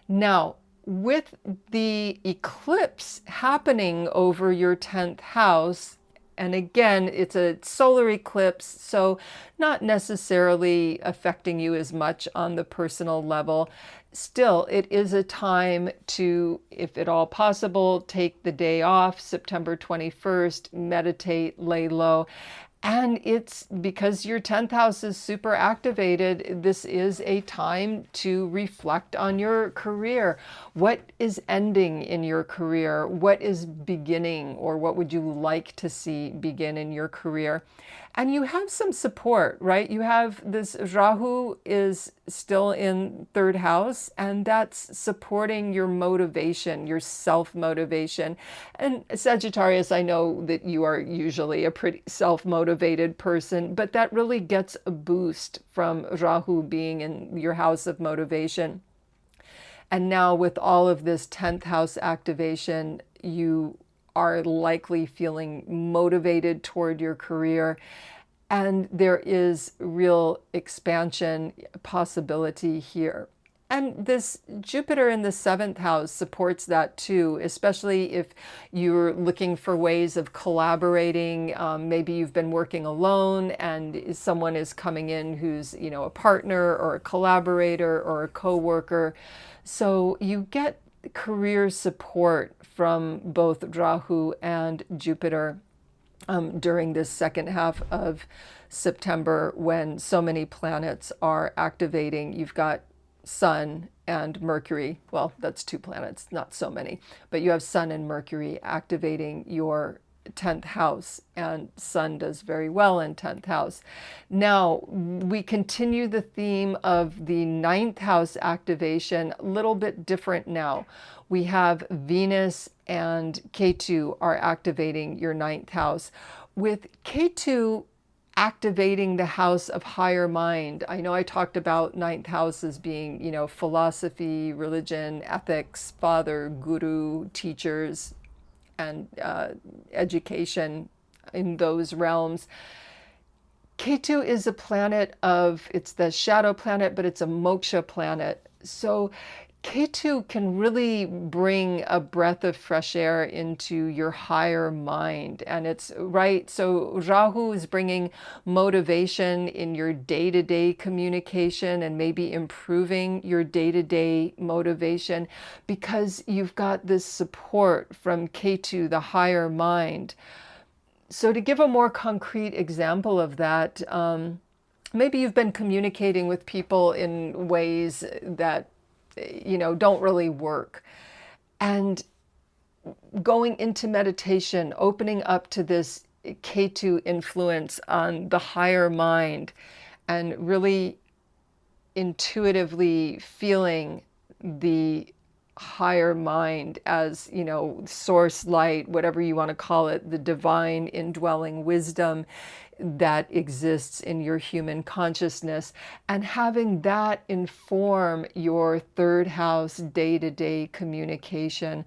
Now, with the eclipse happening over your 10th house, and again, it's a solar eclipse, so not necessarily affecting you as much on the personal level. Still, it is a time to, if at all possible, take the day off, September 21st, meditate, lay low. And it's because your 10th house is super activated. This is a time to reflect on your career. What is ending in your career? What is beginning, or what would you like to see begin in your career? And you have some support, right? You have this Rhau is still in third house, and that's supporting your motivation, your self-motivation. And Sagittarius, I know that you are usually a pretty self-motivated person, but that really gets a boost from Rhau being in your house of motivation. And now with all of this 10th house activation, you are likely feeling motivated toward your career. And there is real expansion possibility here. And this Jupiter in the 7th house supports that too, especially if you're looking for ways of collaborating. Maybe you've been working alone and someone is coming in who's, a partner or a collaborator or a co-worker. So you get career support from both Rhau and Jupiter during this second half of September, when so many planets are activating. You've got Sun and Mercury. Well, that's 2 planets, not so many, but you have Sun and Mercury activating your 10th house, and Sun does very well in 10th house. Now, we continue the theme of the 9th house activation, a little bit different now. We have Venus and Ketu are activating your 9th house, with Ketu activating the house of higher mind. I know I talked about 9th house as being, philosophy, religion, ethics, father, guru, teachers, and education in those realms. Ketu is a planet it's the shadow planet, but it's a moksha planet. So Ketu can really bring a breath of fresh air into your higher mind. And it's right. So Rhau is bringing motivation in your day-to-day communication and maybe improving your day-to-day motivation, because you've got this support from Ketu, the higher mind. So to give a more concrete example of that, maybe you've been communicating with people in ways that don't really work. And going into meditation, opening up to this Ketu influence on the higher mind, and really intuitively feeling the higher mind as, source light, whatever you want to call it, the divine indwelling wisdom that exists in your human consciousness, and having that inform your 3rd house day-to-day communication.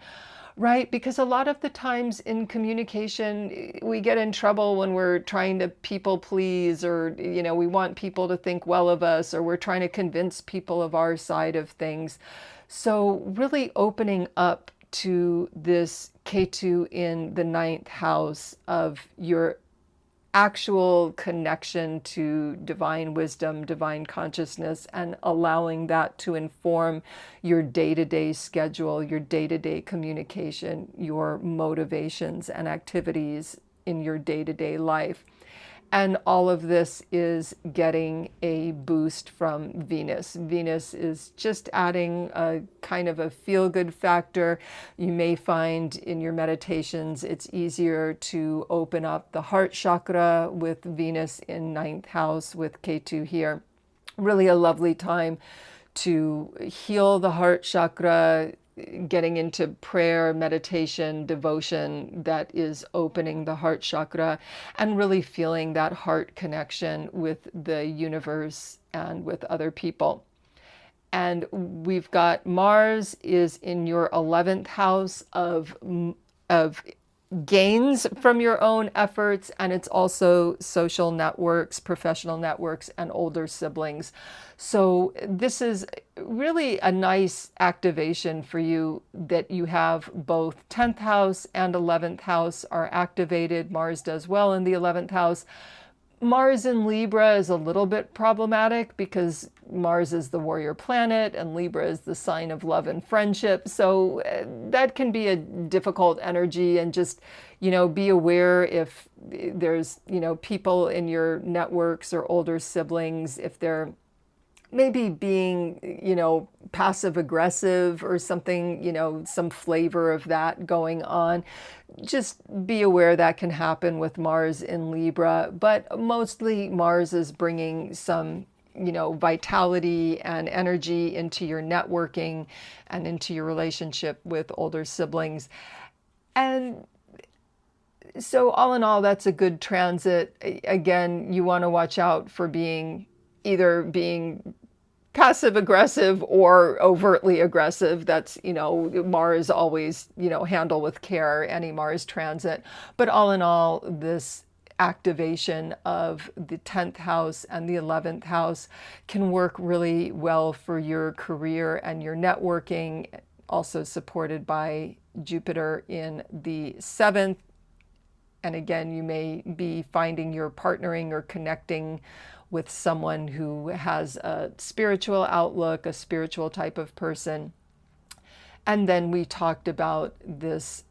Right? Because a lot of the times in communication, we get in trouble when we're trying to people please, or, we want people to think well of us, or we're trying to convince people of our side of things. So really opening up to this Ketu in the 9th house of your actual connection to divine wisdom, divine consciousness, and allowing that to inform your day-to-day schedule, your day-to-day communication, your motivations and activities in your day-to-day life. And all of this is getting a boost from Venus. Venus is just adding a kind of a feel-good factor. You may find in your meditations it's easier to open up the heart chakra with Venus in 9th house with Ketu here. Really a lovely time to heal the heart chakra, getting into prayer, meditation, devotion that is opening the heart chakra, and really feeling that heart connection with the universe and with other people. And we've got Mars is in your 11th house of gains from your own efforts, and it's also social networks, professional networks, and older siblings. So this is really a nice activation for you, that you have both 10th house and 11th house are activated. Mars does well in the 11th house. Mars in Libra is a little bit problematic because Mars is the warrior planet and Libra is the sign of love and friendship. So that can be a difficult energy, and just, be aware if there's, people in your networks or older siblings, if they're maybe being, passive aggressive or something, some flavor of that going on. Just be aware that can happen with Mars in Libra, but mostly Mars is bringing some, vitality and energy into your networking and into your relationship with older siblings. And so all in all, that's a good transit. Again, you want to watch out for either being passive aggressive or overtly aggressive. That's, Mars always, handle with care, any Mars transit. But all in all, this activation of the 10th house and the 11th house can work really well for your career and your networking, also supported by Jupiter in the 7th. And again, you may be finding you're partnering or connecting with someone who has a spiritual outlook, a spiritual type of person. And then we talked about this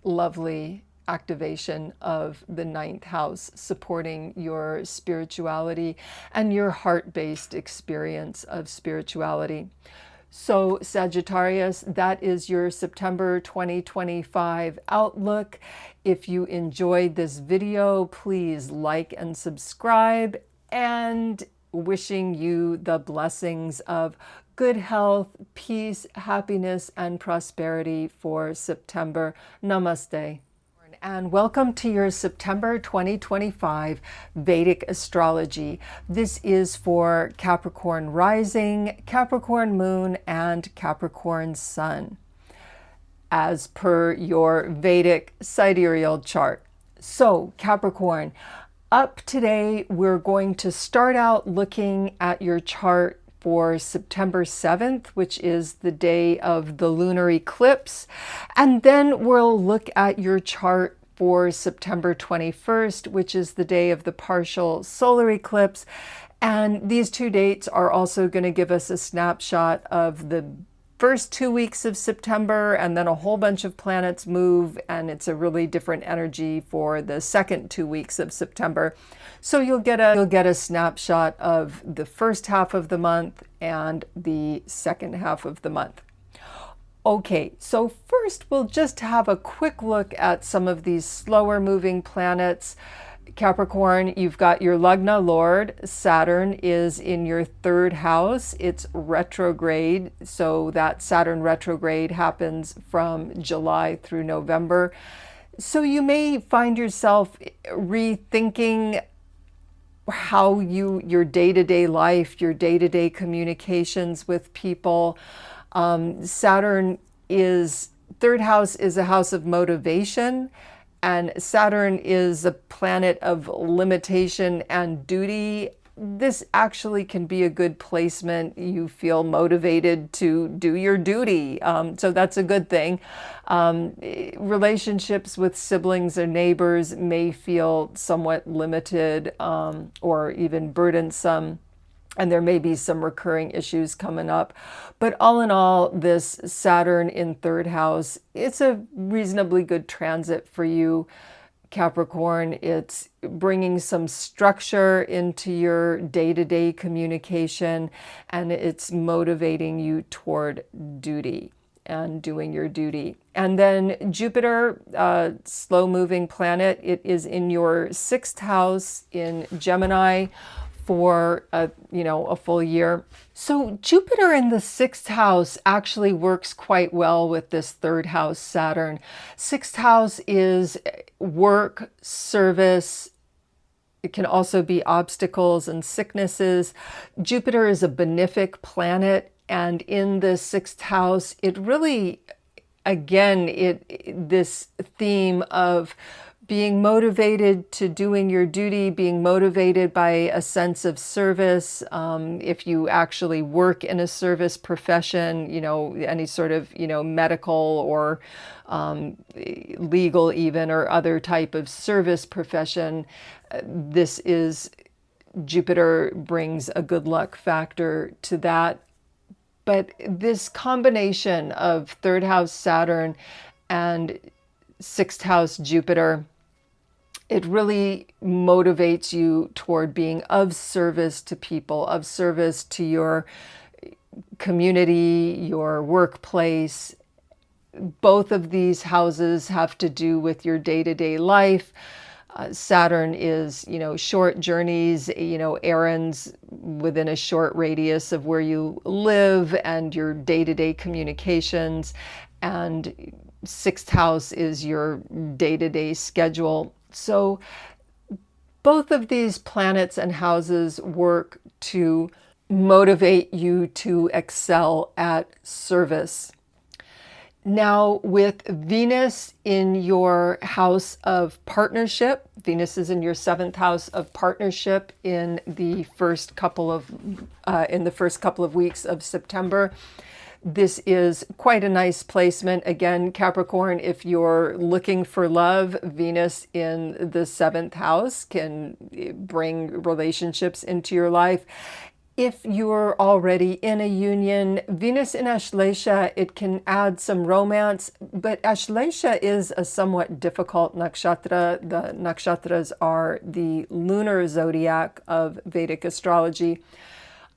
lovely activation of the 9th house, supporting your spirituality and your heart-based experience of spirituality. So Sagittarius, that is your September 2025 outlook. If you enjoyed this video, please like and subscribe, and wishing you the blessings of good health, peace, happiness, and prosperity for September. Namaste. And welcome to your September 2025 Vedic Astrology. This is for Capricorn rising, Capricorn moon, and Capricorn sun, as per your Vedic sidereal chart. So Capricorn, up today, we're going to start out looking at your chart for September 7th, which is the day of the lunar eclipse. And then we'll look at your chart for September 21st, which is the day of the partial solar eclipse. And these two dates are also going to give us a snapshot of the first 2 weeks of September, and then a whole bunch of planets move, and it's a really different energy for the second 2 weeks of September. So you'll get a snapshot of the first half of the month and the second half of the month. Okay, so first we'll just have a quick look at some of these slower moving planets. Capricorn, you've got your Lagna Lord. Saturn is in your 3rd house. It's retrograde, so that Saturn retrograde happens from July through November. So you may find yourself rethinking how your day-to-day life, your day-to-day communications with people. Saturn is 3rd house is a house of motivation, and Saturn is a planet of limitation and duty. This actually can be a good placement. You feel motivated to do your duty. So that's a good thing. Relationships with siblings or neighbors may feel somewhat limited or even burdensome. And there may be some recurring issues coming up. But all in all, this Saturn in 3rd house, it's a reasonably good transit for you, Capricorn. It's bringing some structure into your day-to-day communication, and it's motivating you toward duty and doing your duty. And then Jupiter, slow-moving planet, it is in your 6th house in Gemini for a full year. So Jupiter in the 6th house actually works quite well with this 3rd house Saturn. 6th house is work, service. It can also be obstacles and sicknesses. Jupiter is a benefic planet, and in the 6th house, it really, again, this theme of being motivated to doing your duty, being motivated by a sense of service. If you actually work in a service profession, any sort of, medical or legal even, or other type of service profession, Jupiter brings a good luck factor to that. But this combination of 3rd house Saturn and 6th house Jupiter, it really motivates you toward being of service to people, of service to your community, your workplace. Both of these houses have to do with your day-to-day life. Saturn is, short journeys, errands within a short radius of where you live and your day-to-day communications. And 6th house is your day-to-day schedule. So both of these planets and houses work to motivate you to excel at service. Now, with Venus in your house of partnership, Venus is in your 7th house of partnership in the first couple of weeks of September. This is quite a nice placement. Again, Capricorn, if you're looking for love, Venus in the 7th house can bring relationships into your life. If you're already in a union, Venus in Ashlesha, it can add some romance, but Ashlesha is a somewhat difficult nakshatra. The nakshatras are the lunar zodiac of Vedic astrology.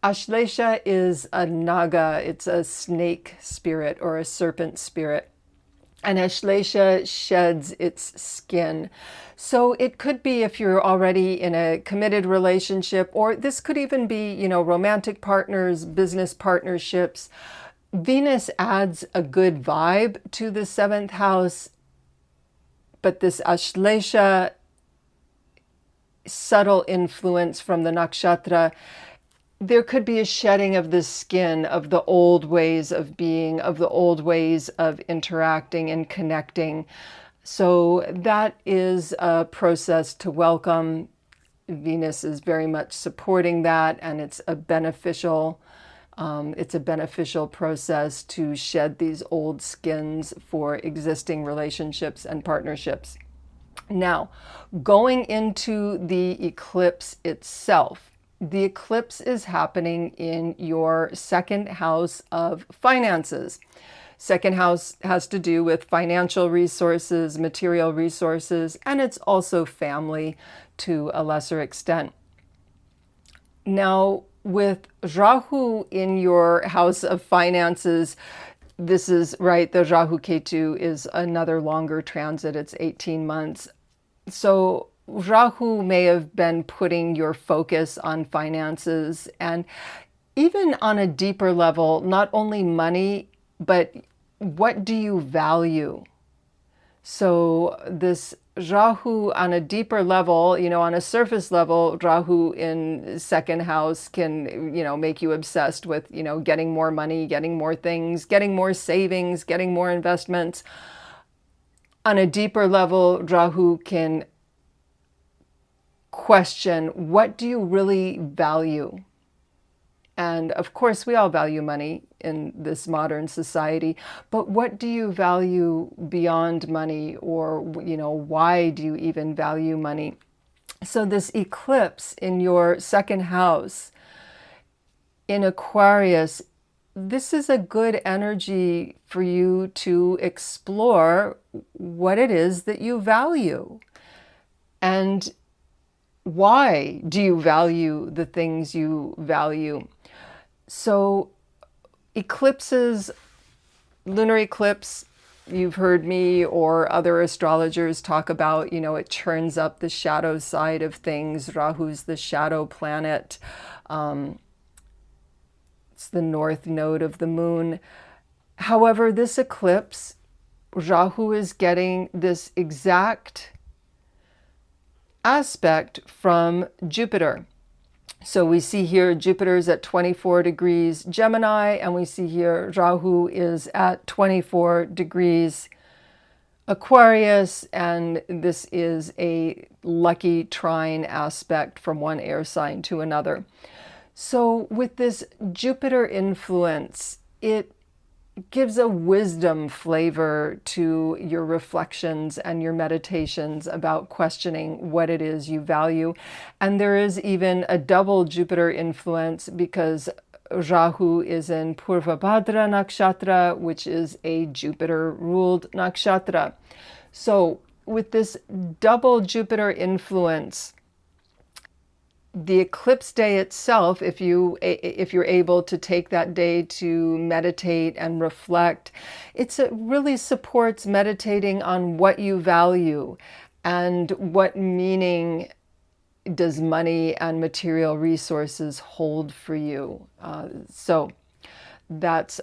Ashlesha is a naga, it's a snake spirit or a serpent spirit. And Ashlesha sheds its skin. So it could be if you're already in a committed relationship, or this could even be, romantic partners, business partnerships. Venus adds a good vibe to the 7th house, but this Ashlesha subtle influence from the nakshatra, there could be a shedding of the skin of the old ways of being, of the old ways of interacting and connecting. So that is a process to welcome. Venus is very much supporting that, and it's a beneficial process to shed these old skins for existing relationships and partnerships. Now, going into the eclipse itself, the eclipse is happening in your 2nd house of finances. 2nd house has to do with financial resources, material resources, and it's also family to a lesser extent. Now, with Rhau in your house of finances, this is right, the Rhau Ketu is another longer transit, it's 18 months. So Rhau may have been putting your focus on finances, and even on a deeper level, not only money, but what do you value? So this Rhau on a deeper level, on a surface level, Rhau in 2nd house can, make you obsessed with, getting more money, getting more things, getting more savings, getting more investments. On a deeper level, Rhau can question, what do you really value? And of course, we all value money in this modern society, but what do you value beyond money? Or, why do you even value money? So this eclipse in your 2nd house in Aquarius, this is a good energy for you to explore what it is that you value. And why do you value the things you value? So eclipses, lunar eclipse, you've heard me or other astrologers talk about, it turns up the shadow side of things. Rahu's the shadow planet. It's the north node of the moon. However, this eclipse, Rhau is getting this exact aspect from Jupiter. So we see here Jupiter's at 24 degrees Gemini, and we see here Rhau is at 24 degrees Aquarius, and this is a lucky trine aspect from one air sign to another. So with this Jupiter influence, it gives a wisdom flavor to your reflections and your meditations about questioning what it is you value. And there is even a double Jupiter influence because Rhau is in Purva Bhadra Nakshatra, which is a Jupiter-ruled nakshatra. So with this double Jupiter influence, the eclipse day itself, if you're able to take that day to meditate and reflect, it really supports meditating on what you value and what meaning does money and material resources hold for you. So that's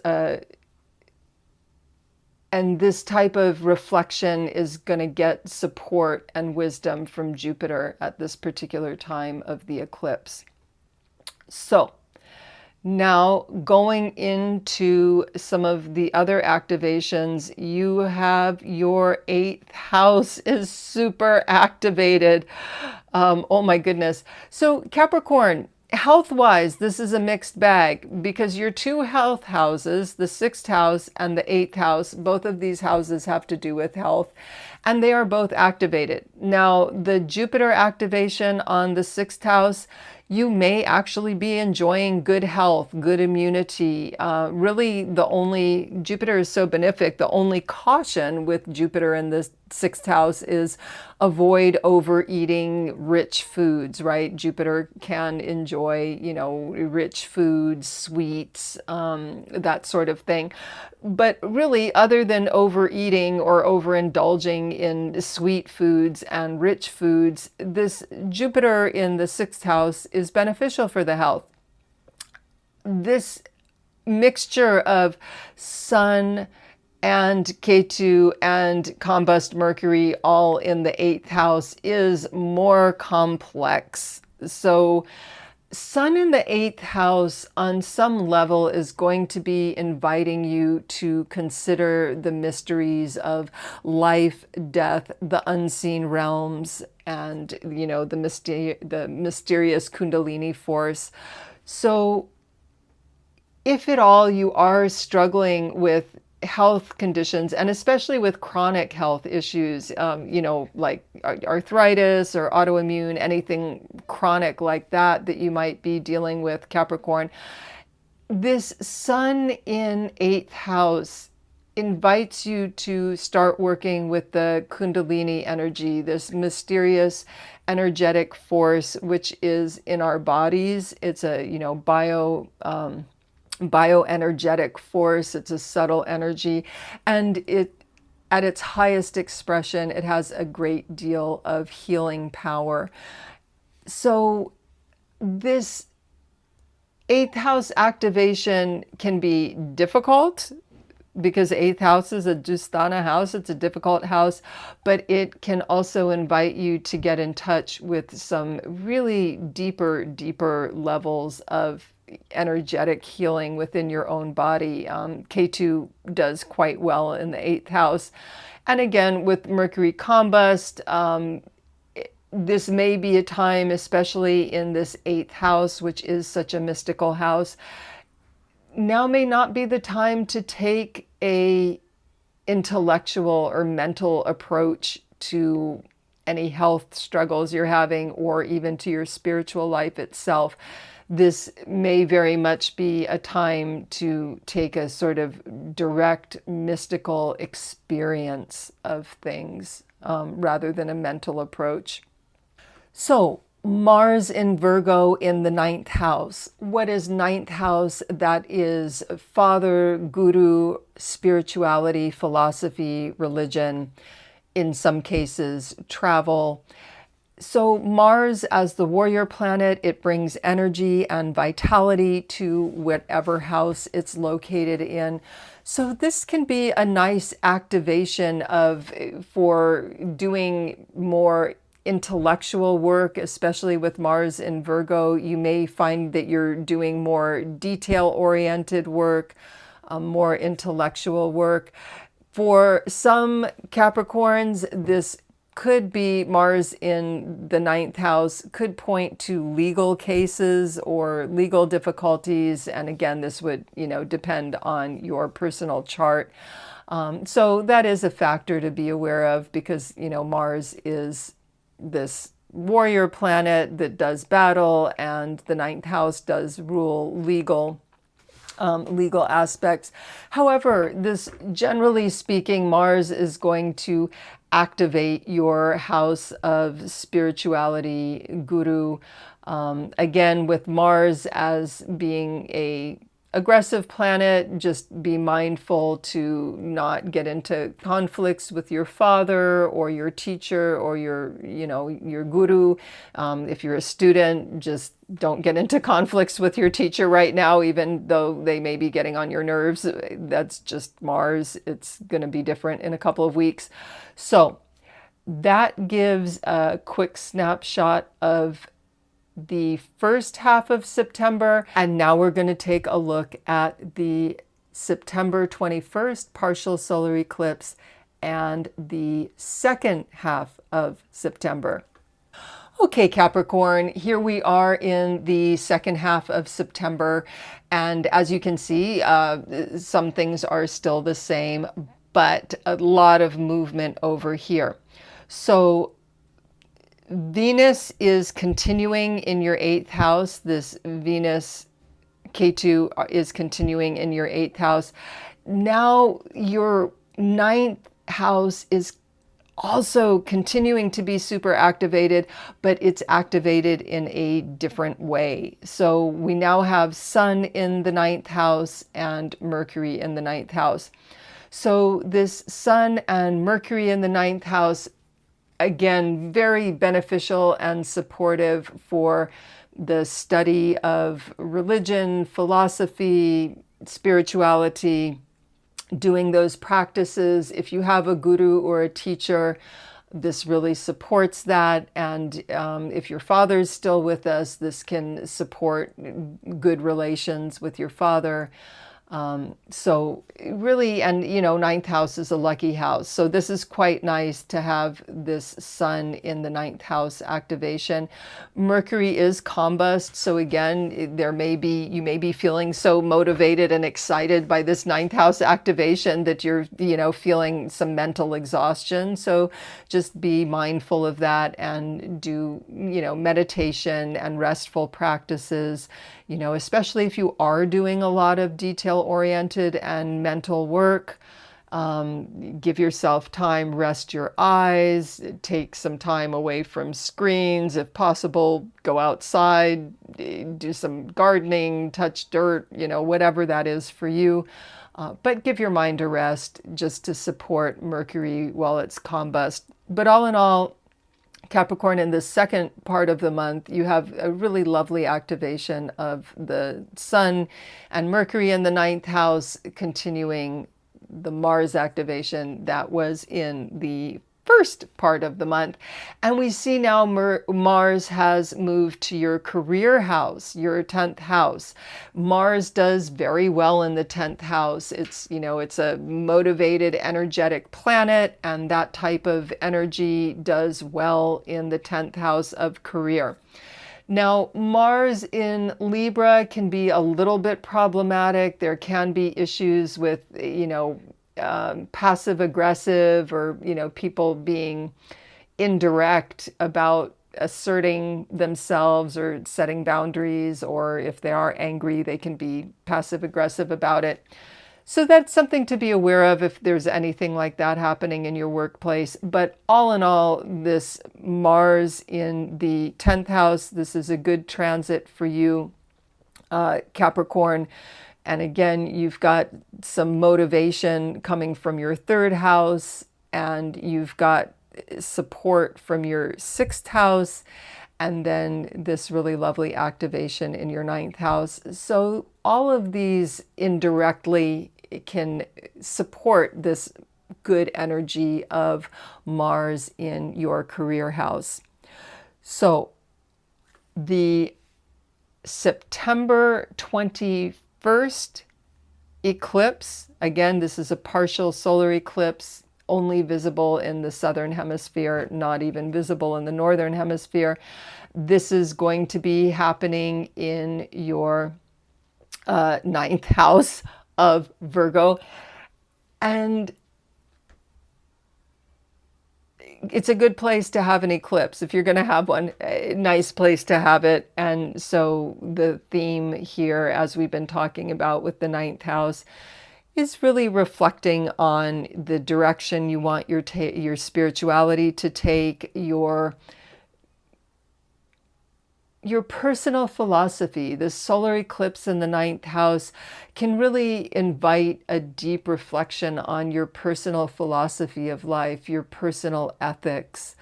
and this type of reflection is going to get support and wisdom from Jupiter at this particular time of the eclipse. So Now, going into some of the other activations, you have your 8th house is super activated. Oh my goodness. So Capricorn, health-wise, this is a mixed bag because your two health houses, the 6th house and the 8th house, both of these houses have to do with health, and they are both activated. Now, the Jupiter activation on the 6th house, you may actually be enjoying good health, good immunity. Really, Jupiter is so benefic, the only caution with Jupiter in the 6th house is avoid overeating rich foods, right? Jupiter can enjoy, rich foods, sweets, that sort of thing. But really, other than overeating or overindulging in sweet foods and rich foods, this Jupiter in the 6th house is beneficial for the health. This mixture of Sun and Ketu and combust Mercury all in the 8th house is more complex. So Sun in the 8th house on some level is going to be inviting you to consider the mysteries of life, death, the unseen realms, and the mysterious Kundalini force. So if at all you are struggling with health conditions, and especially with chronic health issues, like arthritis or autoimmune, anything chronic like that you might be dealing with, Capricorn, this Sun in 8th house invites you to start working with the Kundalini energy, this mysterious energetic force, which is in our bodies. It's a, bioenergetic force. It's a subtle energy, and at its highest expression, it has a great deal of healing power. So this 8th house activation can be difficult because 8th house is a Dusthana house. It's a difficult house, but it can also invite you to get in touch with some really deeper levels of energetic healing within your own body. Ketu does quite well in the 8th house. And again, with Mercury combust, this may be a time, especially in this 8th house, which is such a mystical house, now may not be the time to take a intellectual or mental approach to any health struggles you're having, or even to your spiritual life itself. This may very much be a time to take a sort of direct mystical experience of things rather than a mental approach. So Mars in Virgo in the 9th house. What is 9th house? That is father, guru, spirituality, philosophy, religion, in some cases travel. So Mars, as the warrior planet, it brings energy and vitality to whatever house it's located in. So this can be a nice activation for doing more intellectual work, especially with Mars in Virgo. You may find that you're doing more detail-oriented work, more intellectual work. For some Capricorns, this could be Mars in the 9th house, could point to legal cases or legal difficulties. And again, this would, depend on your personal chart. So that is a factor to be aware of because, Mars is this warrior planet that does battle, and the 9th house does rule legal aspects. However, this, generally speaking, Mars is going to activate your house of spirituality, guru. Again, with Mars as being a aggressive planet, just be mindful to not get into conflicts with your father or your teacher or your guru. If you're a student, just don't get into conflicts with your teacher right now, even though they may be getting on your nerves. That's just Mars. It's going to be different in a couple of weeks. So that gives a quick snapshot of the first half of September. And now we're going to take a look at the September 21st partial solar eclipse and the second half of September. Okay, Capricorn, here we are in the second half of September. And as you can see, some things are still the same, but a lot of movement over here. So Venus is continuing in your 8th house. This Venus Ketu is continuing in your 8th house. Now your 9th house is also continuing to be super activated, but it's activated in a different way. So we now have Sun in the 9th house and Mercury in the 9th house. So this Sun and Mercury in the 9th house, again, very beneficial and supportive for the study of religion, philosophy, spirituality, doing those practices. If you have a guru or a teacher, this really supports that. And if your father's still with us, this can support good relations with your father. So really, and you know, 9th house is a lucky house. So this is quite nice to have this Sun in the 9th house activation. Mercury is combust. So again, you may be feeling so motivated and excited by this 9th house activation that you're, feeling some mental exhaustion. So just be mindful of that and do, meditation and restful practices, especially if you are doing a lot of detail-oriented and mental work. Give yourself time, rest your eyes, take some time away from screens. If possible, go outside, do some gardening, touch dirt, whatever that is for you. But give your mind a rest just to support Mercury while it's combust. But all in all, Capricorn, in the second part of the month, you have a really lovely activation of the Sun and Mercury in the 9th house, continuing the Mars activation that was in the first part of the month. And we see now Mars has moved to your career house, your 10th house. Mars does very well in the 10th house. It's, it's a motivated, energetic planet, and that type of energy does well in the 10th house of career. Now, Mars in Libra can be a little bit problematic. There can be issues with, passive aggressive or, people being indirect about asserting themselves or setting boundaries, or if they are angry, they can be passive aggressive about it. So that's something to be aware of if there's anything like that happening in your workplace. But all in all, this Mars in the 10th house, this is a good transit for you, Capricorn. And again, you've got some motivation coming from your 3rd house, and you've got support from your 6th house, and then this really lovely activation in your 9th house. So all of these indirectly can support this good energy of Mars in your career house. So the September 21st eclipse, again, this is a partial solar eclipse, only visible in the southern hemisphere, not even visible in the northern hemisphere. This is going to be happening in your 9th house of Virgo. And it's a good place to have an eclipse. If you're going to have one, a nice place to have it. And so the theme here, as we've been talking about with the 9th house, is really reflecting on the direction you want your spirituality to take, your personal philosophy. The solar eclipse in the 9th house can really invite a deep reflection on your personal philosophy of life, your personal ethics.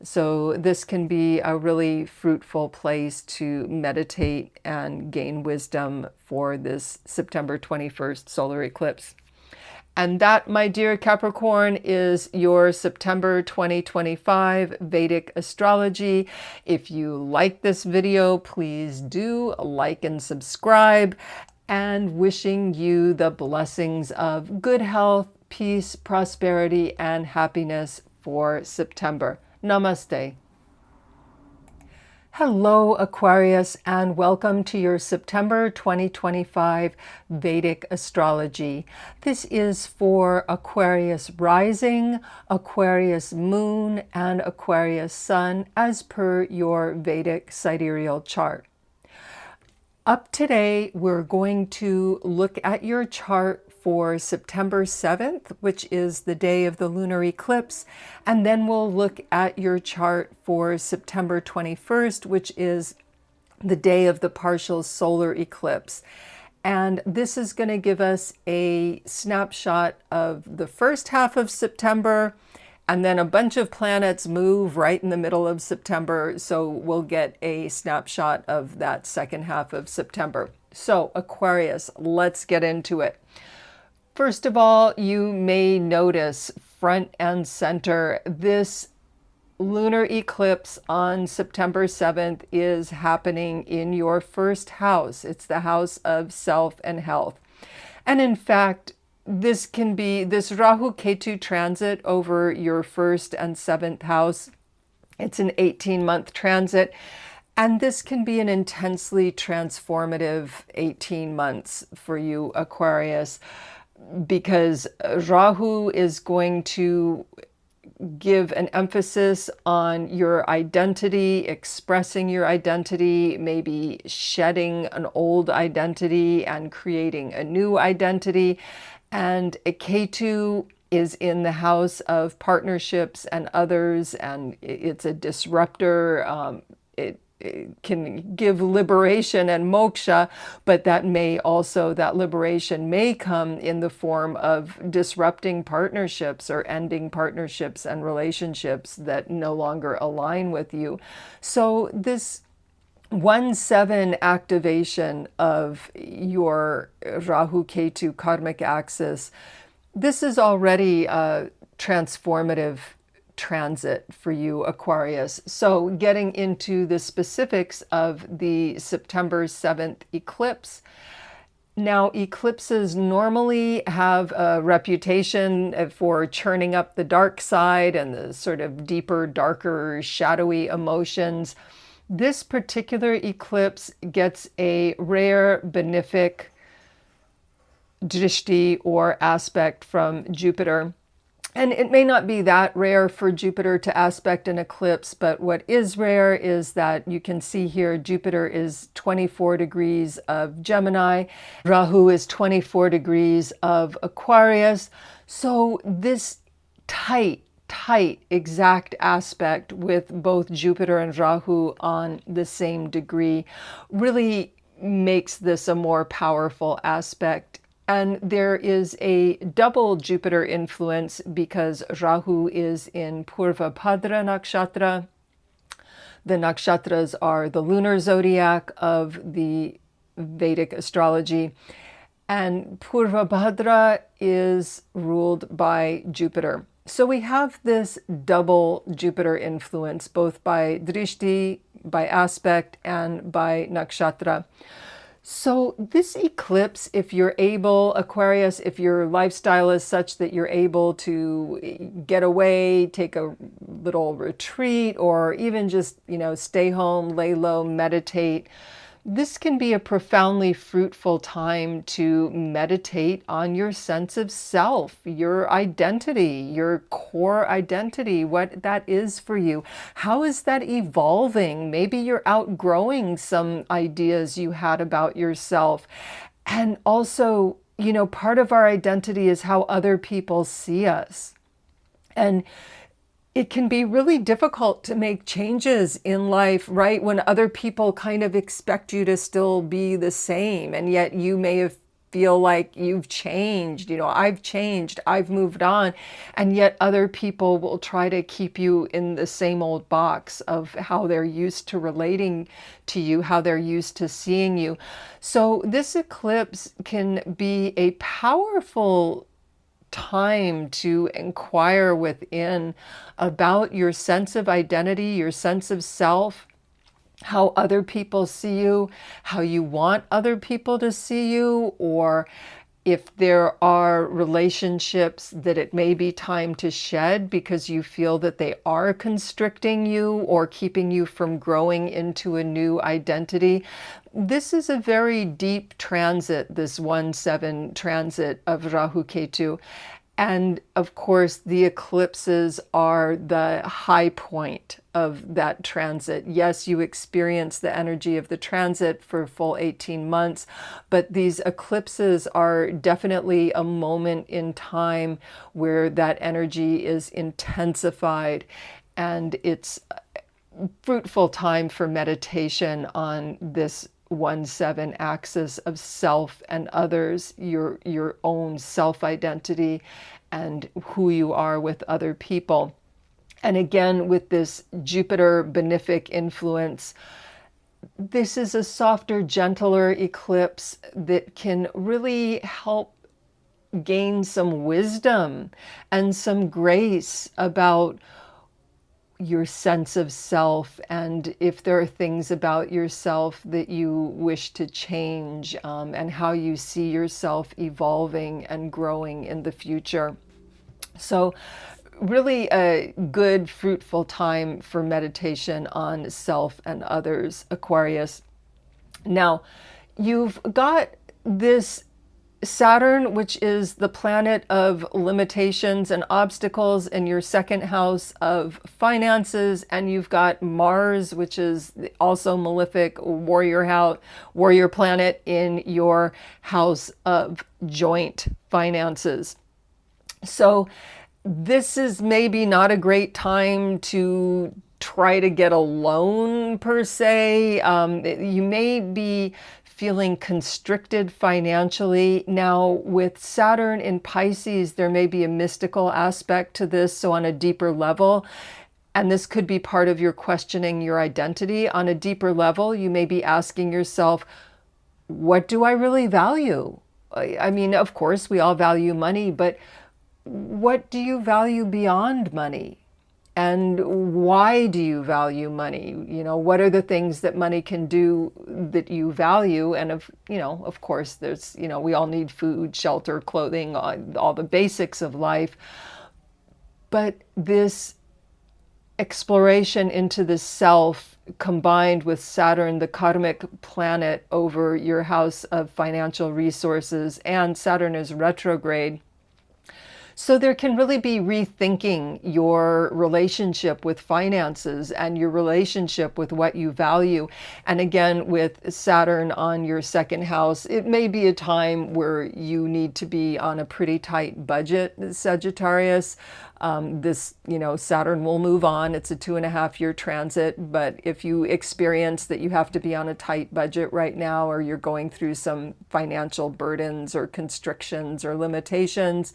So this can be a really fruitful place to meditate and gain wisdom for this September 21st solar eclipse. And that, my dear Capricorn, is your September 2025 Vedic Astrology. If you like this video, please do like and subscribe. And wishing you the blessings of good health, peace, prosperity, and happiness for September. Namaste. Hello, Aquarius, and welcome to your September 2025 Vedic Astrology. This is for Aquarius rising, Aquarius moon, and Aquarius sun as per your Vedic sidereal chart. Up today, we're going to look at your chart for September 7th, which is the day of the lunar eclipse, and then we'll look at your chart for September 21st, which is the day of the partial solar eclipse. And this is going to give us a snapshot of the first half of September, and then a bunch of planets move right in the middle of September, so we'll get a snapshot of that second half of September. So Aquarius, let's get into it. First of all, you may notice front and center, this lunar eclipse on September 7th is happening in your first house. It's the house of self and health. And in fact, this can be this Rahu-Ketu transit over your first and seventh house. It's an 18-month transit. And this can be an intensely transformative 18 months for you, Aquarius, because Rahu is going to give an emphasis on your identity, expressing your identity, maybe shedding an old identity and creating a new identity. And Ketu is in the house of partnerships and others, and it's a disruptor. It can give liberation and moksha, but that liberation may come in the form of disrupting partnerships or ending partnerships and relationships that no longer align with you. So this 1-7 activation of your Rahu-Ketu karmic axis, this is already a transformative transit for you, Aquarius. So getting into the specifics of the September 7th eclipse. Now, eclipses normally have a reputation for churning up the dark side and the sort of deeper, darker, shadowy emotions. This particular eclipse gets a rare benefic drishti or aspect from Jupiter. And it may not be that rare for Jupiter to aspect an eclipse, but what is rare is that you can see here Jupiter is 24 degrees of Gemini, Rhau is 24 degrees of Aquarius. So this tight exact aspect with both Jupiter and Rhau on the same degree really makes this a more powerful aspect. And there is a double Jupiter influence because Rhau is in Purva Bhadra Nakshatra. The nakshatras are the lunar zodiac of the Vedic astrology. And Purva Bhadra is ruled by Jupiter. So we have this double Jupiter influence, both by drishti, by aspect, and by nakshatra. So this eclipse, if you're able, Aquarius, if your lifestyle is such that you're able to get away, take a little retreat, or even just, stay home, lay low, meditate, this can be a profoundly fruitful time to meditate on your sense of self, your identity, your core identity, what that is for you. How is that evolving? Maybe you're outgrowing some ideas you had about yourself. And also, part of our identity is how other people see us. And it can be really difficult to make changes in life, right? When other people kind of expect you to still be the same, and yet you may feel like you've changed. I've changed, I've moved on, and yet other people will try to keep you in the same old box of how they're used to relating to you, how they're used to seeing you. So this eclipse can be a powerful time to inquire within about your sense of identity, your sense of self, how other people see you, how you want other people to see you, or if there are relationships that it may be time to shed because you feel that they are constricting you or keeping you from growing into a new identity. This is a very deep transit, this 1-7 transit of Rahu Ketu. And of course, the eclipses are the high point of that transit. Yes, you experience the energy of the transit for a full 18 months, but these eclipses are definitely a moment in time where that energy is intensified, and it's a fruitful time for meditation on this 1-7 axis of self and others, your own self-identity and who you are with other people. And again, with this Jupiter benefic influence, this is a softer, gentler eclipse that can really help gain some wisdom and some grace about your sense of self, and if there are things about yourself that you wish to change, and how you see yourself evolving and growing in the future. So really a good, fruitful time for meditation on self and others, Aquarius. Now, you've got this Saturn, which is the planet of limitations and obstacles, in your second house of finances, and you've got Mars, which is also malefic, warrior planet, in your house of joint finances. So this is maybe not a great time to try to get a loan per se. You may be feeling constricted financially. Now, with Saturn in Pisces, there may be a mystical aspect to this, so on a deeper level, and this could be part of your questioning your identity. On a deeper level, you may be asking yourself, what do I really value? I mean, of course, we all value money, but what do you value beyond money? And why do you value money? You know, what are the things that money can do that you value? And of course, there's, we all need food, shelter, clothing, all the basics of life. But this exploration into the self, combined with Saturn, the karmic planet over your house of financial resources, and Saturn is retrograde. So there can really be rethinking your relationship with finances and your relationship with what you value. And again, with Saturn on your second house, it may be a time where you need to be on a pretty tight budget, Sagittarius. Saturn will move on. It's a 2.5-year transit. But if you experience that you have to be on a tight budget right now, or you're going through some financial burdens or constrictions or limitations,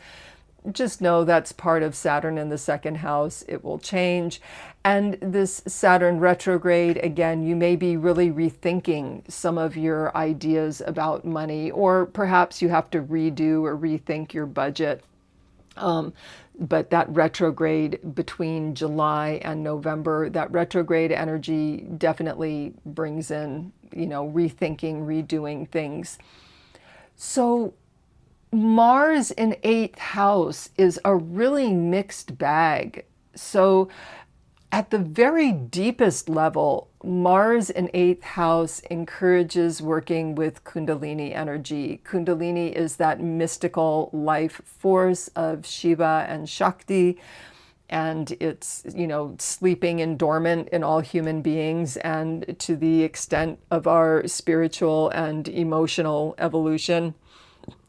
just know that's part of Saturn in the second house. It will change. And this Saturn retrograde, again, you may be really rethinking some of your ideas about money, or perhaps you have to redo or rethink your budget. But that retrograde between July and November, that retrograde energy definitely brings in, rethinking, redoing things. So Mars in 8th house is a really mixed bag. So at the very deepest level, Mars in 8th house encourages working with Kundalini energy. Kundalini is that mystical life force of Shiva and Shakti, and it's, sleeping and dormant in all human beings, and to the extent of our spiritual and emotional evolution,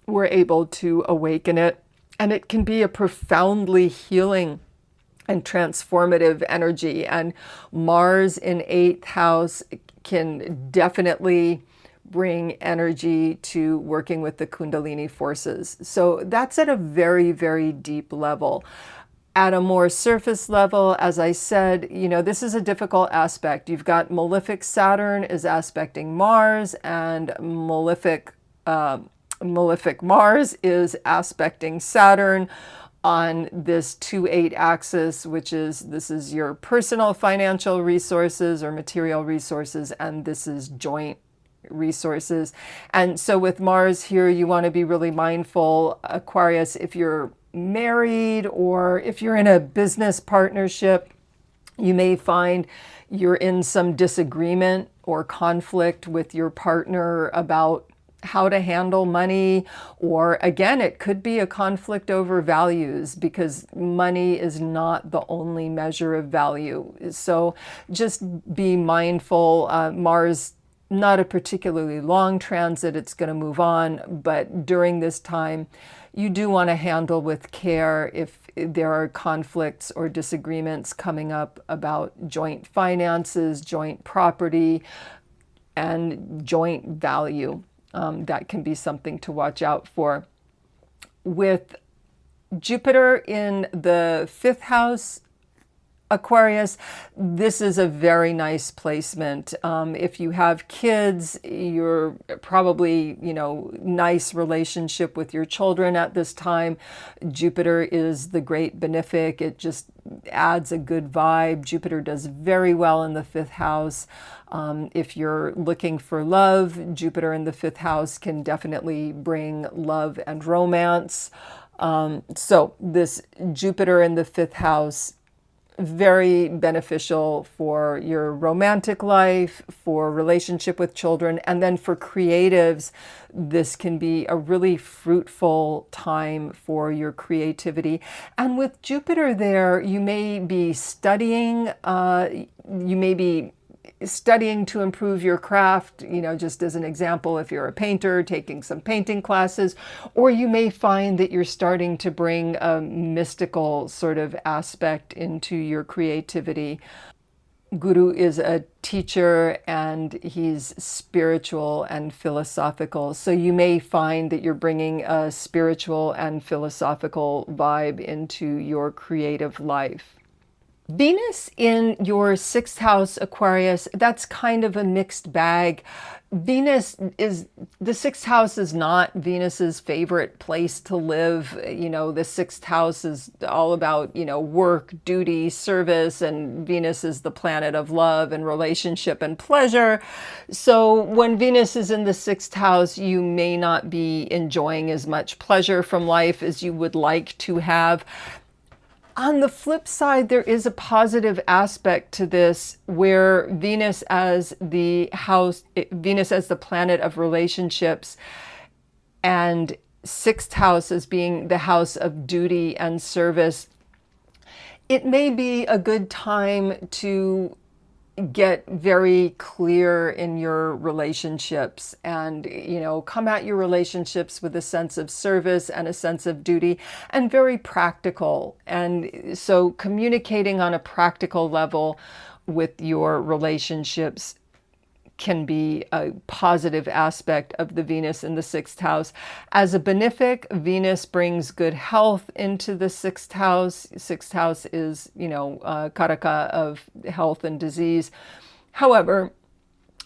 we're able to awaken it. And it can be a profoundly healing and transformative energy. And Mars in 8th house can definitely bring energy to working with the Kundalini forces. So that's at a very, very deep level. At a more surface level, as I said, this is a difficult aspect. You've got malefic Saturn is aspecting Mars, and malefic malefic Mars is aspecting Saturn on this 2-8 axis, which is, this is your personal financial resources or material resources, and this is joint resources. And so with Mars here, you want to be really mindful, Aquarius, if you're married or if you're in a business partnership, you may find you're in some disagreement or conflict with your partner about how to handle money, or again, it could be a conflict over values, because money is not the only measure of value. So just be mindful. Mars, not a particularly long transit, it's going to move on, but during this time, you do want to handle with care if there are conflicts or disagreements coming up about joint finances, joint property, and joint value. That can be something to watch out for. With Jupiter in the 5th house, Aquarius, this is a very nice placement. If you have kids, you're probably, nice relationship with your children at this time. Jupiter is the great benefic. It just adds a good vibe. Jupiter does very well in the 5th house. If you're looking for love, Jupiter in the 5th house can definitely bring love and romance. So this Jupiter in the 5th house, very beneficial for your romantic life, for relationship with children, and then for creatives, this can be a really fruitful time for your creativity. And with Jupiter there, you may be studying, to improve your craft, just as an example, if you're a painter, taking some painting classes, or you may find that you're starting to bring a mystical sort of aspect into your creativity. Guru is a teacher and he's spiritual and philosophical. So you may find that you're bringing a spiritual and philosophical vibe into your creative life. Venus in your 6th house, Aquarius, that's kind of a mixed bag. The 6th house is not Venus's favorite place to live. The 6th house is all about, work, duty, service, and Venus is the planet of love and relationship and pleasure. So when Venus is in the 6th house, you may not be enjoying as much pleasure from life as you would like to have. On the flip side, there is a positive aspect to this where Venus as the planet of relationships, and 6th house as being the house of duty and service. It may be a good time to get very clear in your relationships and, come at your relationships with a sense of service and a sense of duty, and very practical. And so communicating on a practical level with your relationships can be a positive aspect of the Venus in the 6th house. As a benefic, Venus brings good health into the 6th house. 6th house is, karaka of health and disease. However,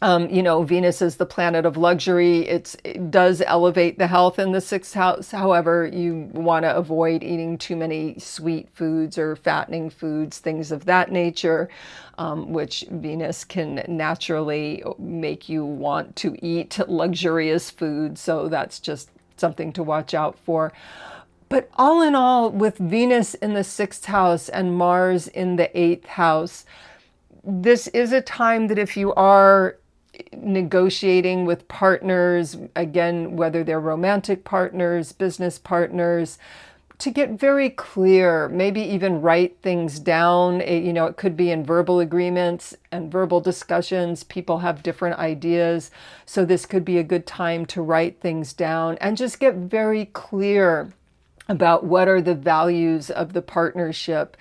Venus is the planet of luxury. It does elevate the health in the 6th house. However, you want to avoid eating too many sweet foods or fattening foods, things of that nature, which Venus can naturally make you want to eat luxurious food. So that's just something to watch out for. But all in all, with Venus in the 6th house and Mars in the 8th house, this is a time that if you are negotiating with partners, again, whether they're romantic partners, business partners, to get very clear, maybe even write things down. It could be in verbal agreements and verbal discussions. People have different ideas. So this could be a good time to write things down and just get very clear about what are the values of the partnership.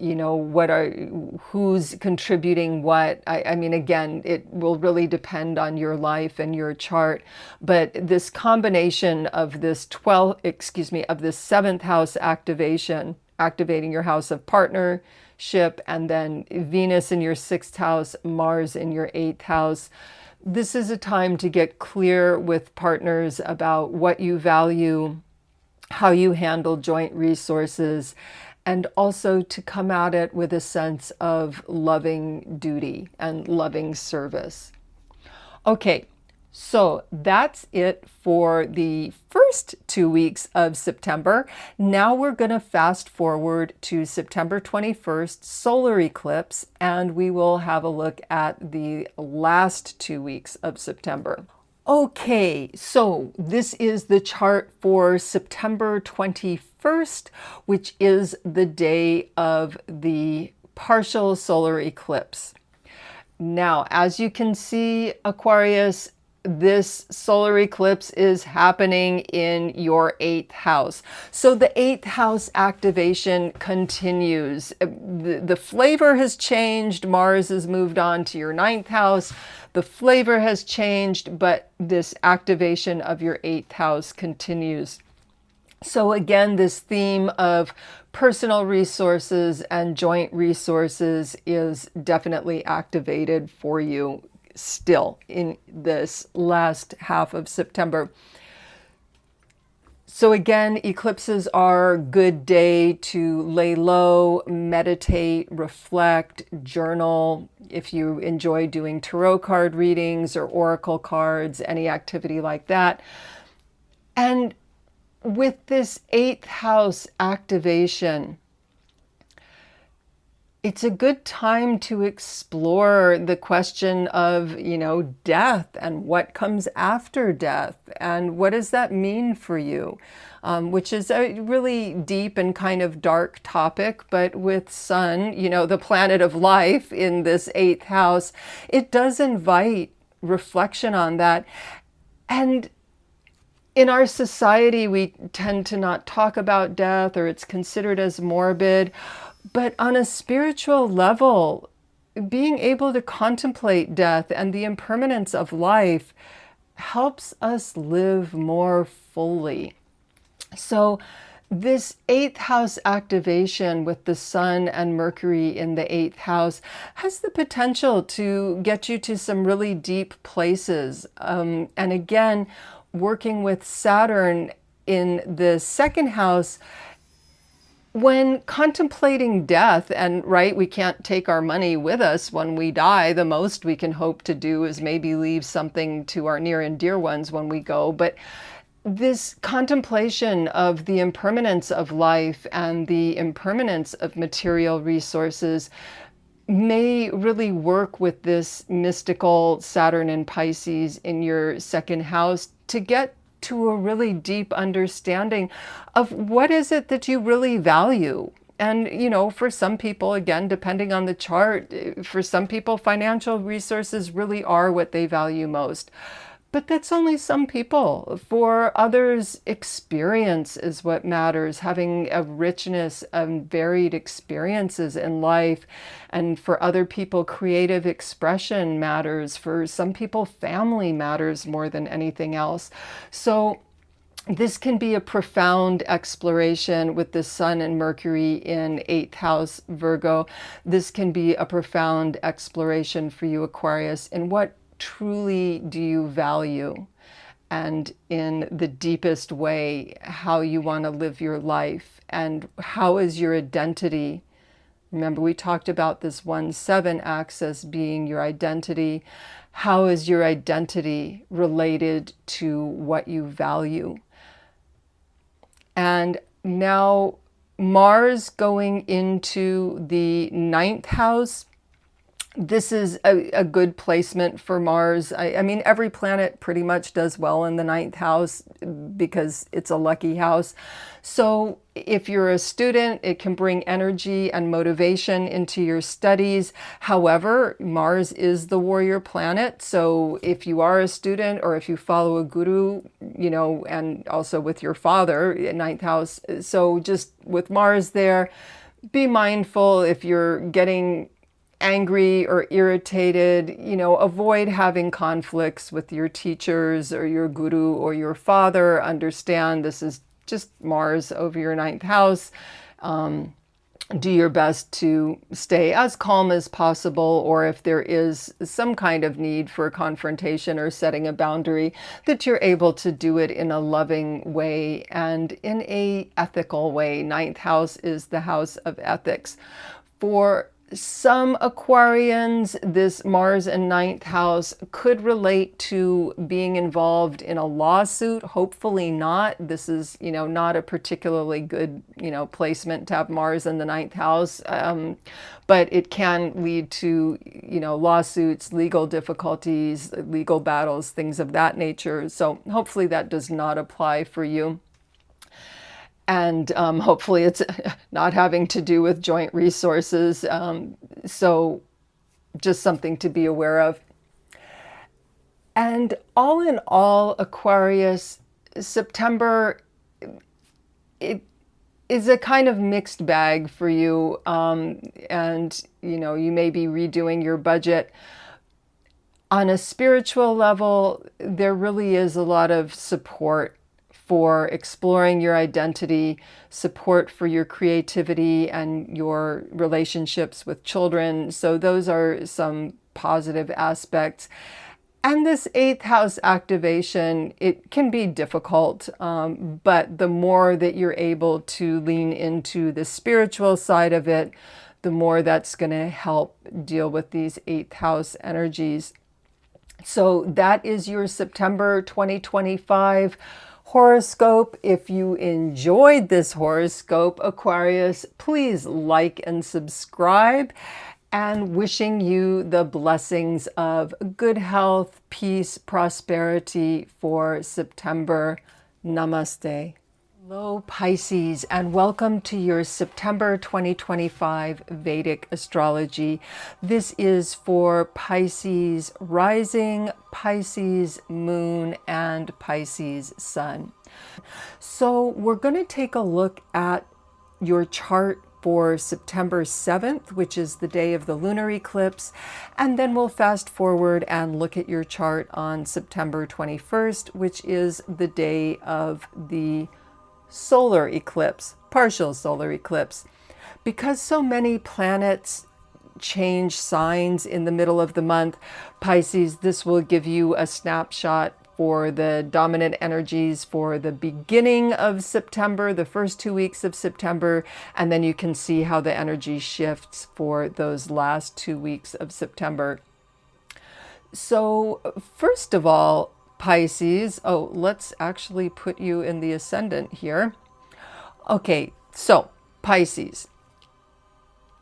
Who's contributing what. I mean, again, it will really depend on your life and your chart, but this combination of this 7th house activation activating your house of partnership, and then Venus in your 6th house, Mars in your 8th house. This is a time to get clear with partners about what you value, how you handle joint resources, and also to come at it with a sense of loving duty and loving service. Okay, so that's it for the first 2 weeks of September. Now we're going to fast forward to September 21st, solar eclipse, and we will have a look at the last 2 weeks of September. Okay, so this is the chart for September 21st, which is the day of the partial solar eclipse. Now, as you can see, Aquarius, this solar eclipse is happening in your 8th house. So the 8th house activation continues. The flavor has changed. Mars has moved on to your 9th house. The flavor has changed, but this activation of your 8th house continues. So again, this theme of personal resources and joint resources is definitely activated for you still in this last half of September. So again, eclipses are a good day to lay low, meditate, reflect, journal. If you enjoy doing tarot card readings or oracle cards, any activity like that. And with this 8th house activation, it's a good time to explore the question of, death and what comes after death and what does that mean for you, which is a really deep and kind of dark topic. But with Sun, the planet of life in this 8th house, it does invite reflection on that. And in our society, we tend to not talk about death, or it's considered as morbid. But on a spiritual level, being able to contemplate death and the impermanence of life helps us live more fully. So this 8th house activation with the Sun and Mercury in the 8th house has the potential to get you to some really deep places. And again, working with Saturn in the 2nd house, when contemplating death, and we can't take our money with us when we die. The most we can hope to do is maybe leave something to our near and dear ones when we go. But this contemplation of the impermanence of life and the impermanence of material resources may really work with this mystical Saturn and Pisces in your 2nd house to get to a really deep understanding of what is it that you really value. And, for some people, again, depending on the chart, for some people, financial resources really are what they value most. But that's only some people. For others, experience is what matters, having a richness of varied experiences in life. And for other people, creative expression matters. For some people, family matters more than anything else. So this can be a profound exploration with the Sun and Mercury in 8th house Virgo. This can be a profound exploration for you, Aquarius, in what truly do you value, and in the deepest way, how you want to live your life, and how is your identity. Remember, we talked about this 1-7 axis being your identity. How is your identity related to what you value? And now Mars going into the 9th house. This is a good placement for Mars. I mean, every planet pretty much does well in the 9th house because it's a lucky house. So if you're a student, it can bring energy and motivation into your studies. However, Mars is the warrior planet. So if you are a student, or if you follow a guru, and also with your father, 9th house. So just with Mars there, be mindful if you're getting angry or irritated, avoid having conflicts with your teachers or your guru or your father. Understand this is just Mars over your 9th house. Do your best to stay as calm as possible, or if there is some kind of need for confrontation or setting a boundary, that you're able to do it in a loving way and in a ethical way. Ninth house is the house of ethics. For some Aquarians, this Mars in ninth house could relate to being involved in a lawsuit. Hopefully not. This is, not a particularly good, placement to have Mars in the ninth house. But it can lead to, lawsuits, legal difficulties, legal battles, things of that nature. So hopefully that does not apply for you. And hopefully it's not having to do with joint resources. So just something to be aware of. And all in all, Aquarius, September, it is a kind of mixed bag for you. And, you may be redoing your budget. On a spiritual level, there really is a lot of support for exploring your identity, support for your creativity and your relationships with children. So those are some positive aspects. And this eighth house activation, it can be difficult, but the more that you're able to lean into the spiritual side of it, the more that's going to help deal with these eighth house energies. So that is your September 2025 horoscope. If you enjoyed this horoscope, Aquarius, please like and subscribe, and wishing you the blessings of good health, peace, prosperity for September. Namaste. Hello, Pisces, and welcome to your September 2025 Vedic Astrology. This is for Pisces rising, Pisces moon, and Pisces sun. So we're going to take a look at your chart for September 7th, which is the day of the lunar eclipse, and then we'll fast forward and look at your chart on September 21st, which is the day of the solar eclipse, partial solar eclipse. Because so many planets change signs in the middle of the month, Pisces, this will give you a snapshot for the dominant energies for the beginning of September, the first 2 weeks of September, and then you can see how the energy shifts for those last 2 weeks of September. So first of all, Pisces, let's actually put you in the ascendant here. Okay, so Pisces,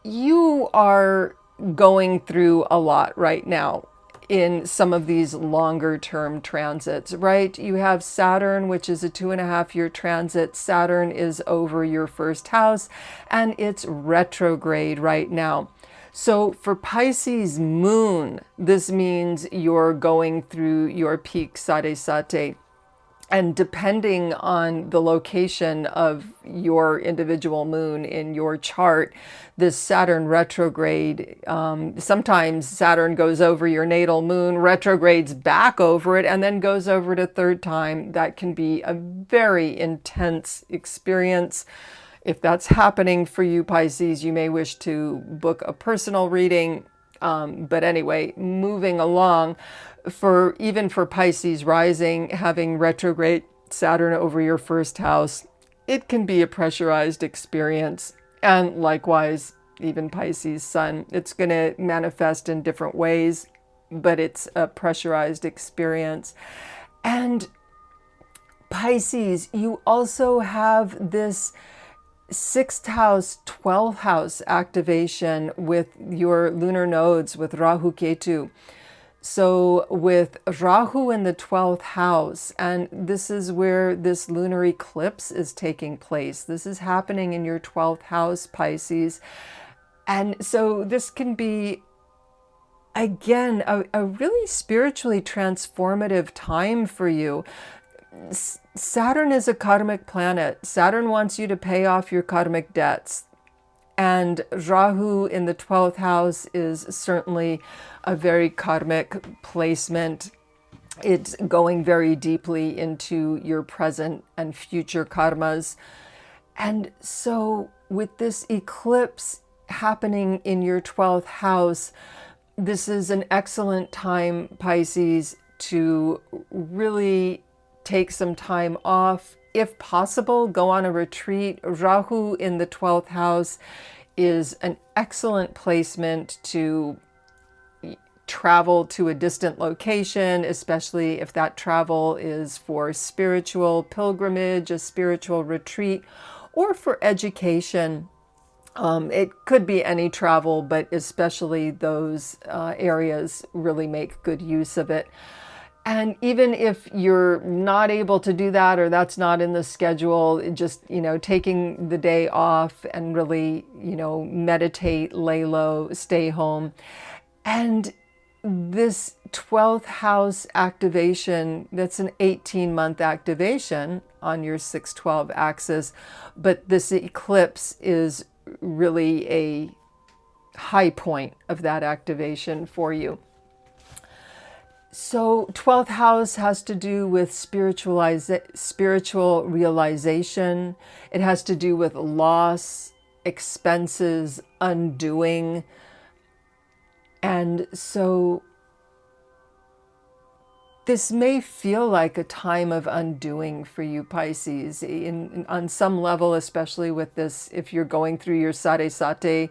you are going through a lot right now in some of these longer term transits, right? You have Saturn, which is a 2.5-year transit. Saturn is over your first house and it's retrograde right now. So for Pisces moon, this means you're going through your peak Sadesate. And depending on the location of your individual moon in your chart, this Saturn retrograde, sometimes Saturn goes over your natal moon, retrogrades back over it, and then goes over it a third time. That can be a very intense experience. If that's happening for you, Pisces, you may wish to book a personal reading. But anyway, moving along, even for Pisces rising, having retrograde Saturn over your first house, it can be a pressurized experience. And likewise, even Pisces sun, it's going to manifest in different ways, but it's a pressurized experience. And Pisces, you also have this 6th house, 12th house activation with your lunar nodes, with Rhau Ketu. So with Rhau in the 12th house, and this is where this lunar eclipse is taking place. This is happening in your 12th house, Pisces. And so this can be, again, a really spiritually transformative time for you. Saturn is a karmic planet. Saturn wants you to pay off your karmic debts. And Rhau in the 12th house is certainly a very karmic placement. It's going very deeply into your present and future karmas. And so with this eclipse happening in your 12th house, this is an excellent time, Pisces, to really take some time off. If possible, go on a retreat. Rhau in the 12th house is an excellent placement to travel to a distant location, especially if that travel is for spiritual pilgrimage, a spiritual retreat, or for education. It could be any travel, but especially those areas really make good use of it. And even if you're not able to do that, or that's not in the schedule, just, taking the day off and really, meditate, lay low, stay home. And this 12th house activation, that's an 18-month activation on your 6-12 axis, but this eclipse is really a high point of that activation for you. So 12th house has to do with spiritual realization. It has to do with loss, expenses, undoing. And so this may feel like a time of undoing for you, Pisces, on some level, especially with this, if you're going through your Sade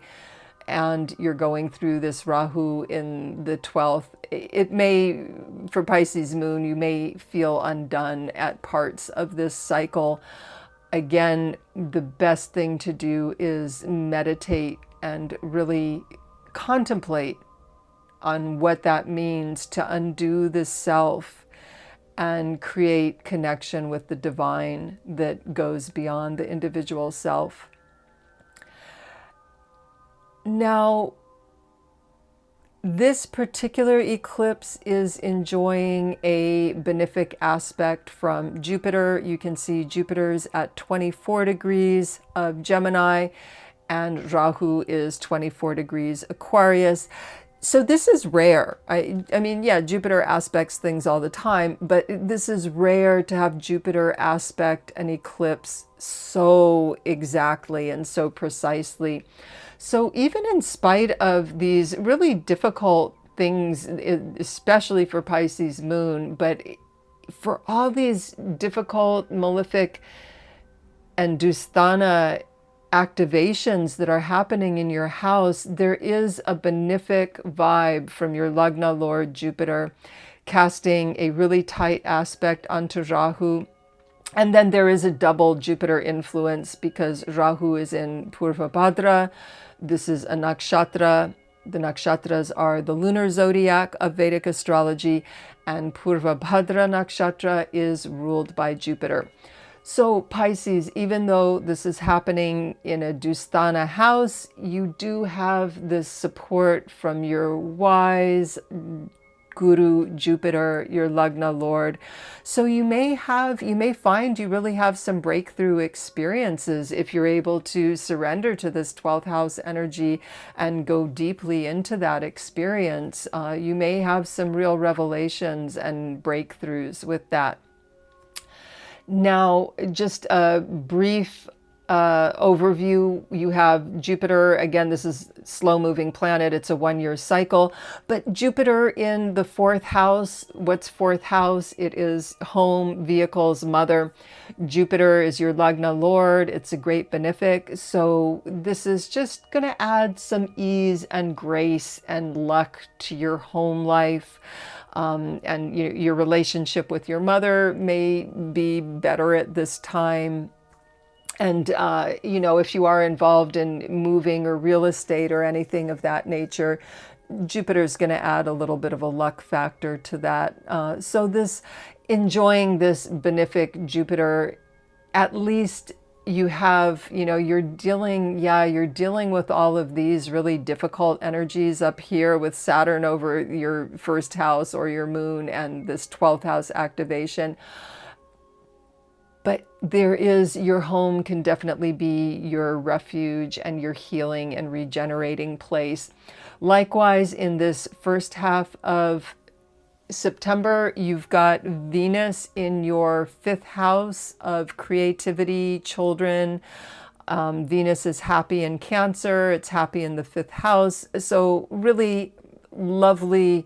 and you're going through this Rhau in the 12th, it may, for Pisces moon, you may feel undone at parts of this cycle. Again, the best thing to do is meditate and really contemplate on what that means to undo the self and create connection with the divine that goes beyond the individual self. Now, this particular eclipse is enjoying a benefic aspect from Jupiter. You can see Jupiter's at 24 degrees of Gemini, and Rhau is 24 degrees Aquarius. So this is rare. I mean, yeah, Jupiter aspects things all the time, but this is rare to have Jupiter aspect an eclipse so exactly and so precisely. So even in spite of these really difficult things, especially for Pisces moon, but for all these difficult, malefic, and Dusthana activations that are happening in your house, there is a benefic vibe from your Lagna Lord Jupiter casting a really tight aspect onto Rhau. And then there is a double Jupiter influence because Rhau is in Purva Bhadra. This is a nakshatra. The nakshatras are the lunar zodiac of Vedic astrology, and Purva Bhadra Nakshatra is ruled by Jupiter. So Pisces, even though this is happening in a Dusthana house, you do have this support from your wise Guru Jupiter, your Lagna Lord. So you may find you really have some breakthrough experiences if you're able to surrender to this 12th house energy and go deeply into that experience. You may have some real revelations and breakthroughs with that. Now, just a brief overview. You have Jupiter. Again, this is slow-moving planet. It's a one-year cycle. But Jupiter in the 4th house. What's 4th house? It is home, vehicles, mother. Jupiter is your Lagna Lord. It's a great benefic. So this is just going to add some ease and grace and luck to your home life. And your relationship with your mother may be better at this time. And, if you are involved in moving or real estate or anything of that nature, Jupiter's going to add a little bit of a luck factor to that. So enjoying this benefic Jupiter, at least you have, you're dealing with all of these really difficult energies up here with Saturn over your 1st house or your moon and this 12th house activation. But your home can definitely be your refuge and your healing and regenerating place. Likewise, in this 1st half of September, you've got Venus in your 5th house of creativity, children, Venus is happy in Cancer. It's happy in the 5th house. So really lovely,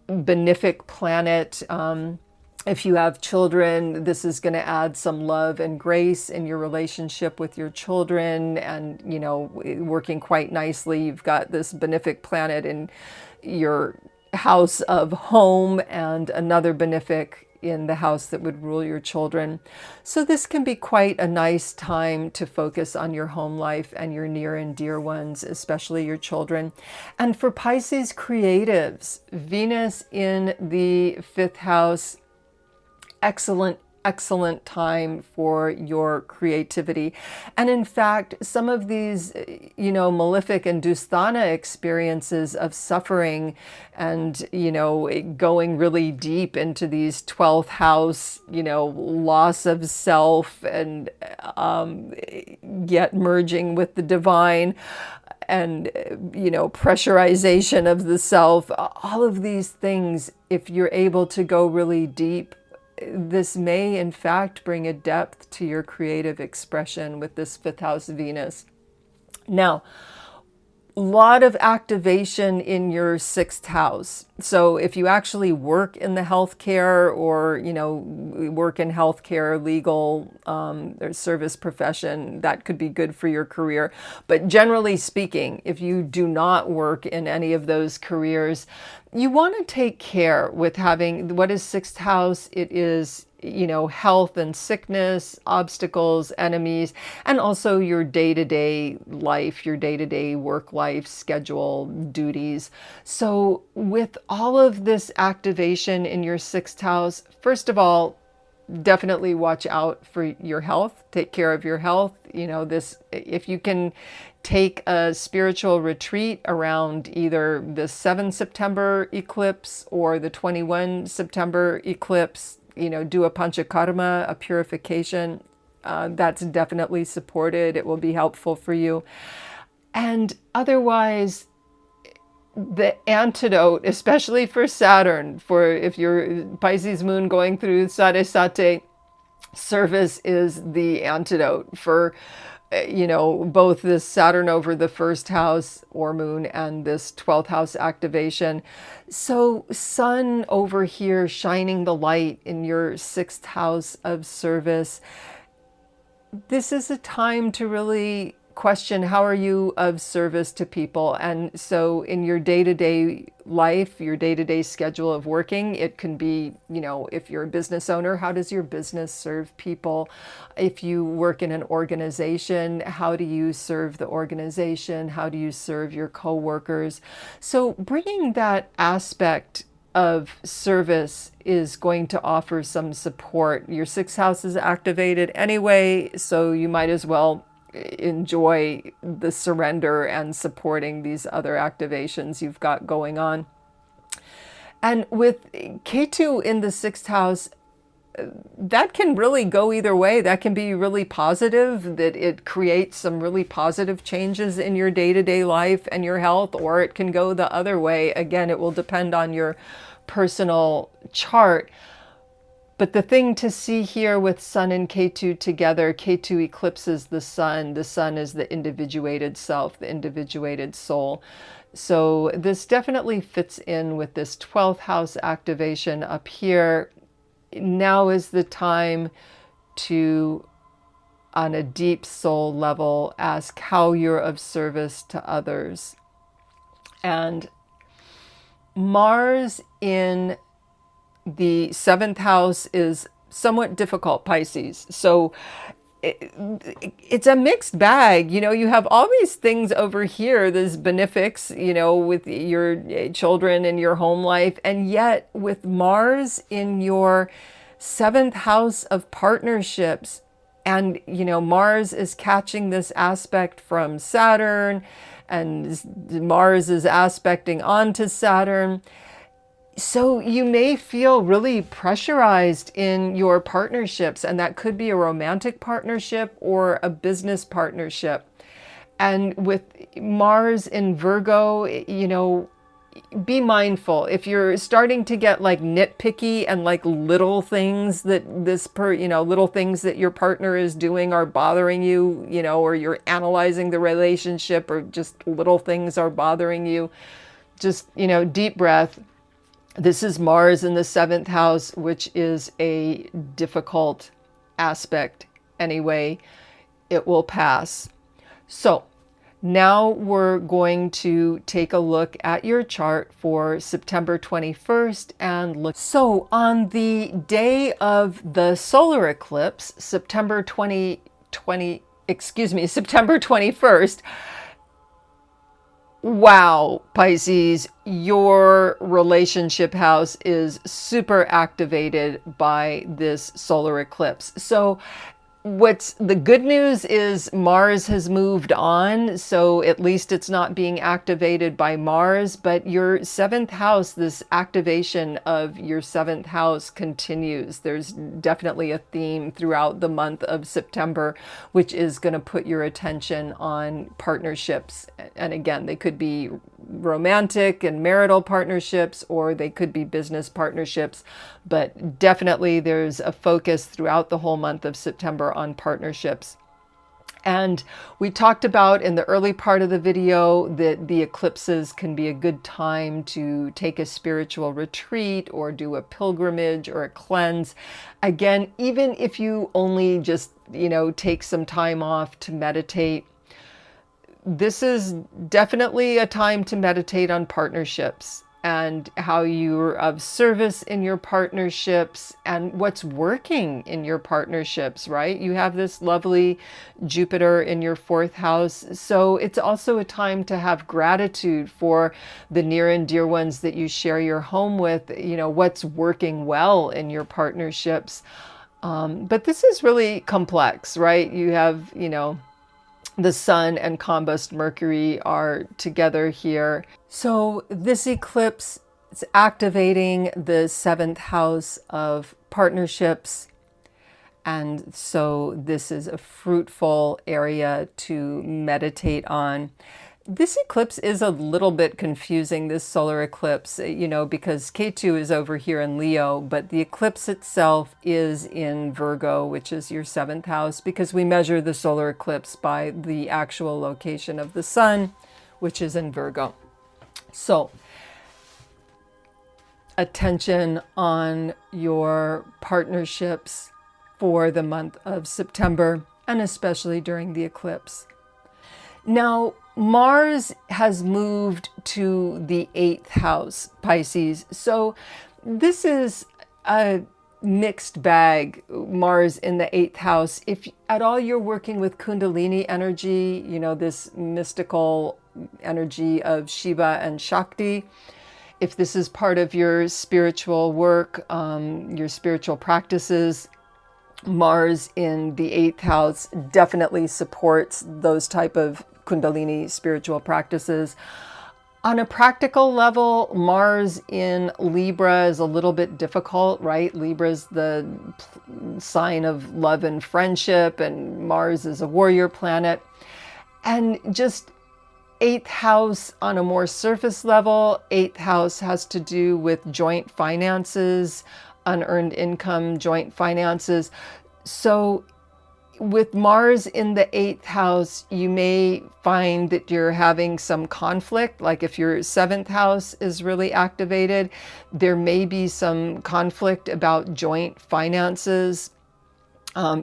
benefic planet. If you have children, this is going to add some love and grace in your relationship with your children, and, you know, working quite nicely. You've got this benefic planet in your house of home and another benefic in the house that would rule your children. So this can be quite a nice time to focus on your home life and your near and dear ones, especially your children. And for Pisces creatives, Venus in the 5th house, excellent time for your creativity. And in fact, some of these, you know, malefic and dusthana experiences of suffering and, you know, going really deep into these 12th house, you know, loss of self, and yet merging with the divine, and, you know, pressurization of the self, all of these things, if you're able to go really deep, this may in fact bring a depth to your creative expression with this 5th house Venus. Now, a lot of activation in your 6th house. So if you actually work in the healthcare, or, you know, work in healthcare, legal, or service profession, that could be good for your career. But generally speaking, if you do not work in any of those careers, you want to take care with having, what is 6th house? It is, you know, health and sickness, obstacles, enemies, and also your day-to-day life, your day-to-day work life schedule, duties. So with all of this activation in your 6th house, first of all, definitely watch out for your health. Take care of your health. You know, this, if you can take a spiritual retreat around either the 7 September eclipse or the 21 September eclipse, you know, do a panchakarma, a purification, that's definitely supported. It will be helpful for you. And otherwise, the antidote, especially for Saturn, for if your Pisces moon going through Sade, service is the antidote for, you know, both this Saturn over the 1st house or moon and this 12th house activation. So Sun over here shining the light in your 6th house of service. This is a time to really question, how are you of service to people? And so in your day-to-day life, your day-to-day schedule of working, it can be, you know, if you're a business owner, how does your business serve people? If you work in an organization, how do you serve the organization? How do you serve your coworkers? So bringing that aspect of service is going to offer some support. Your 6th house is activated anyway, so you might as well enjoy the surrender and supporting these other activations you've got going on. And with Ketu in the 6th house, that can really go either way. That can be really positive, that it creates some really positive changes in your day-to-day life and your health, or it can go the other way. Again, it will depend on your personal chart. But the thing to see here with Sun and Ketu together, Ketu eclipses the Sun. The Sun is the individuated self, the individuated soul. So this definitely fits in with this 12th house activation up here. Now is the time to, on a deep soul level, ask how you're of service to others. And Mars in the 7th house is somewhat difficult, Pisces. So it's a mixed bag. You know, you have all these things over here, these benefics, you know, with your children and your home life. And yet with Mars in your 7th house of partnerships, and, you know, Mars is catching this aspect from Saturn, and Mars is aspecting onto Saturn. So you may feel really pressurized in your partnerships, and that could be a romantic partnership or a business partnership. And with Mars in Virgo, you know, be mindful if you're starting to get like nitpicky and like little things that little things that your partner is doing are bothering you, or you're analyzing the relationship, or just little things are bothering you. Just, deep breath. This is Mars in the 7th house, which is a difficult aspect anyway. It will pass. So now we're going to take a look at your chart for September 21st and look. So on the day of the solar eclipse, September 21st, wow, Pisces, your relationship house is super activated by this solar eclipse. So what's the good news is Mars has moved on, so at least it's not being activated by Mars, but your 7th house, this activation of your 7th house continues. There's definitely a theme throughout the month of September, which is going to put your attention on partnerships. And again, they could be romantic and marital partnerships, or they could be business partnerships, but definitely there's a focus throughout the whole month of September on partnerships. And we talked about in the early part of the video that the eclipses can be a good time to take a spiritual retreat or do a pilgrimage or a cleanse. Again, even if you only just, take some time off to meditate, this is definitely a time to meditate on partnerships and how you're of service in your partnerships and what's working in your partnerships, right? You have this lovely Jupiter in your 4th house. So it's also a time to have gratitude for the near and dear ones that you share your home with, what's working well in your partnerships. But this is really complex, right? You have, the Sun and combust Mercury are together here. So this eclipse is activating the 7th house of partnerships. And so this is a fruitful area to meditate on. This eclipse is a little bit confusing, this solar eclipse, because Ketu is over here in Leo, but the eclipse itself is in Virgo, which is your 7th house, because we measure the solar eclipse by the actual location of the sun, which is in Virgo. So, attention on your partnerships for the month of September, and especially during the eclipse. Now, Mars has moved to the 8th house, Pisces. So this is a mixed bag, Mars in the 8th house. If at all you're working with Kundalini energy, this mystical energy of Shiva and Shakti, if this is part of your spiritual work, your spiritual practices, Mars in the 8th house definitely supports those type of Kundalini spiritual practices. On a practical level, Mars in Libra is a little bit difficult, right? Libra is the sign of love and friendship, and Mars is a warrior planet. And just 8th house on a more surface level, 8th house has to do with joint finances, unearned income, joint finances. So with Mars in the 8th house, you may find that you're having some conflict. Like if your 7th house is really activated, there may be some conflict about joint finances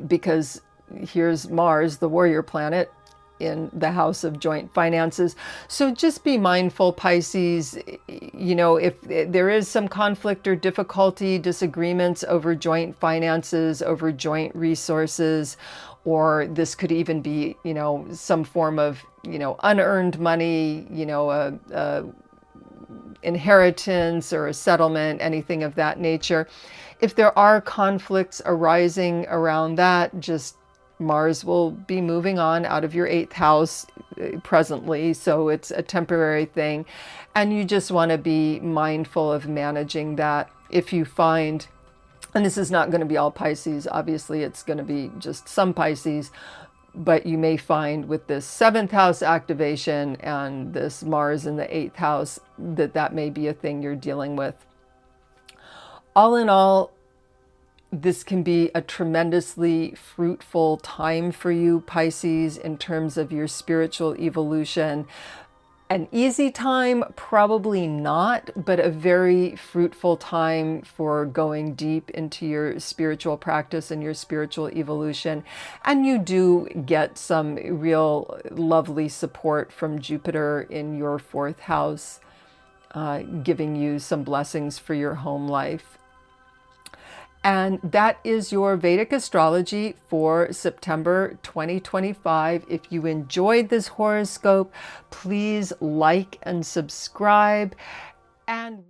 because here's Mars, the warrior planet, in the house of joint finances. So just be mindful, Pisces, if there is some conflict or difficulty, disagreements over joint finances, over joint resources, or this could even be, some form of, unearned money, a inheritance or a settlement, anything of that nature. If there are conflicts arising around that, just Mars will be moving on out of your 8th house presently, so it's a temporary thing. And you just want to be mindful of managing that. If you find, and this is not going to be all Pisces, obviously it's going to be just some Pisces, But you may find with this 7th house activation and this Mars in the 8th house that that may be a thing you're dealing with. All in all, this can be a tremendously fruitful time for you, Pisces, in terms of your spiritual evolution. An easy time, probably not, but a very fruitful time for going deep into your spiritual practice and your spiritual evolution. And you do get some real lovely support from Jupiter in your 4th house, giving you some blessings for your home life. And that is your Vedic astrology for September 2025. If you enjoyed this horoscope, please like and subscribe. And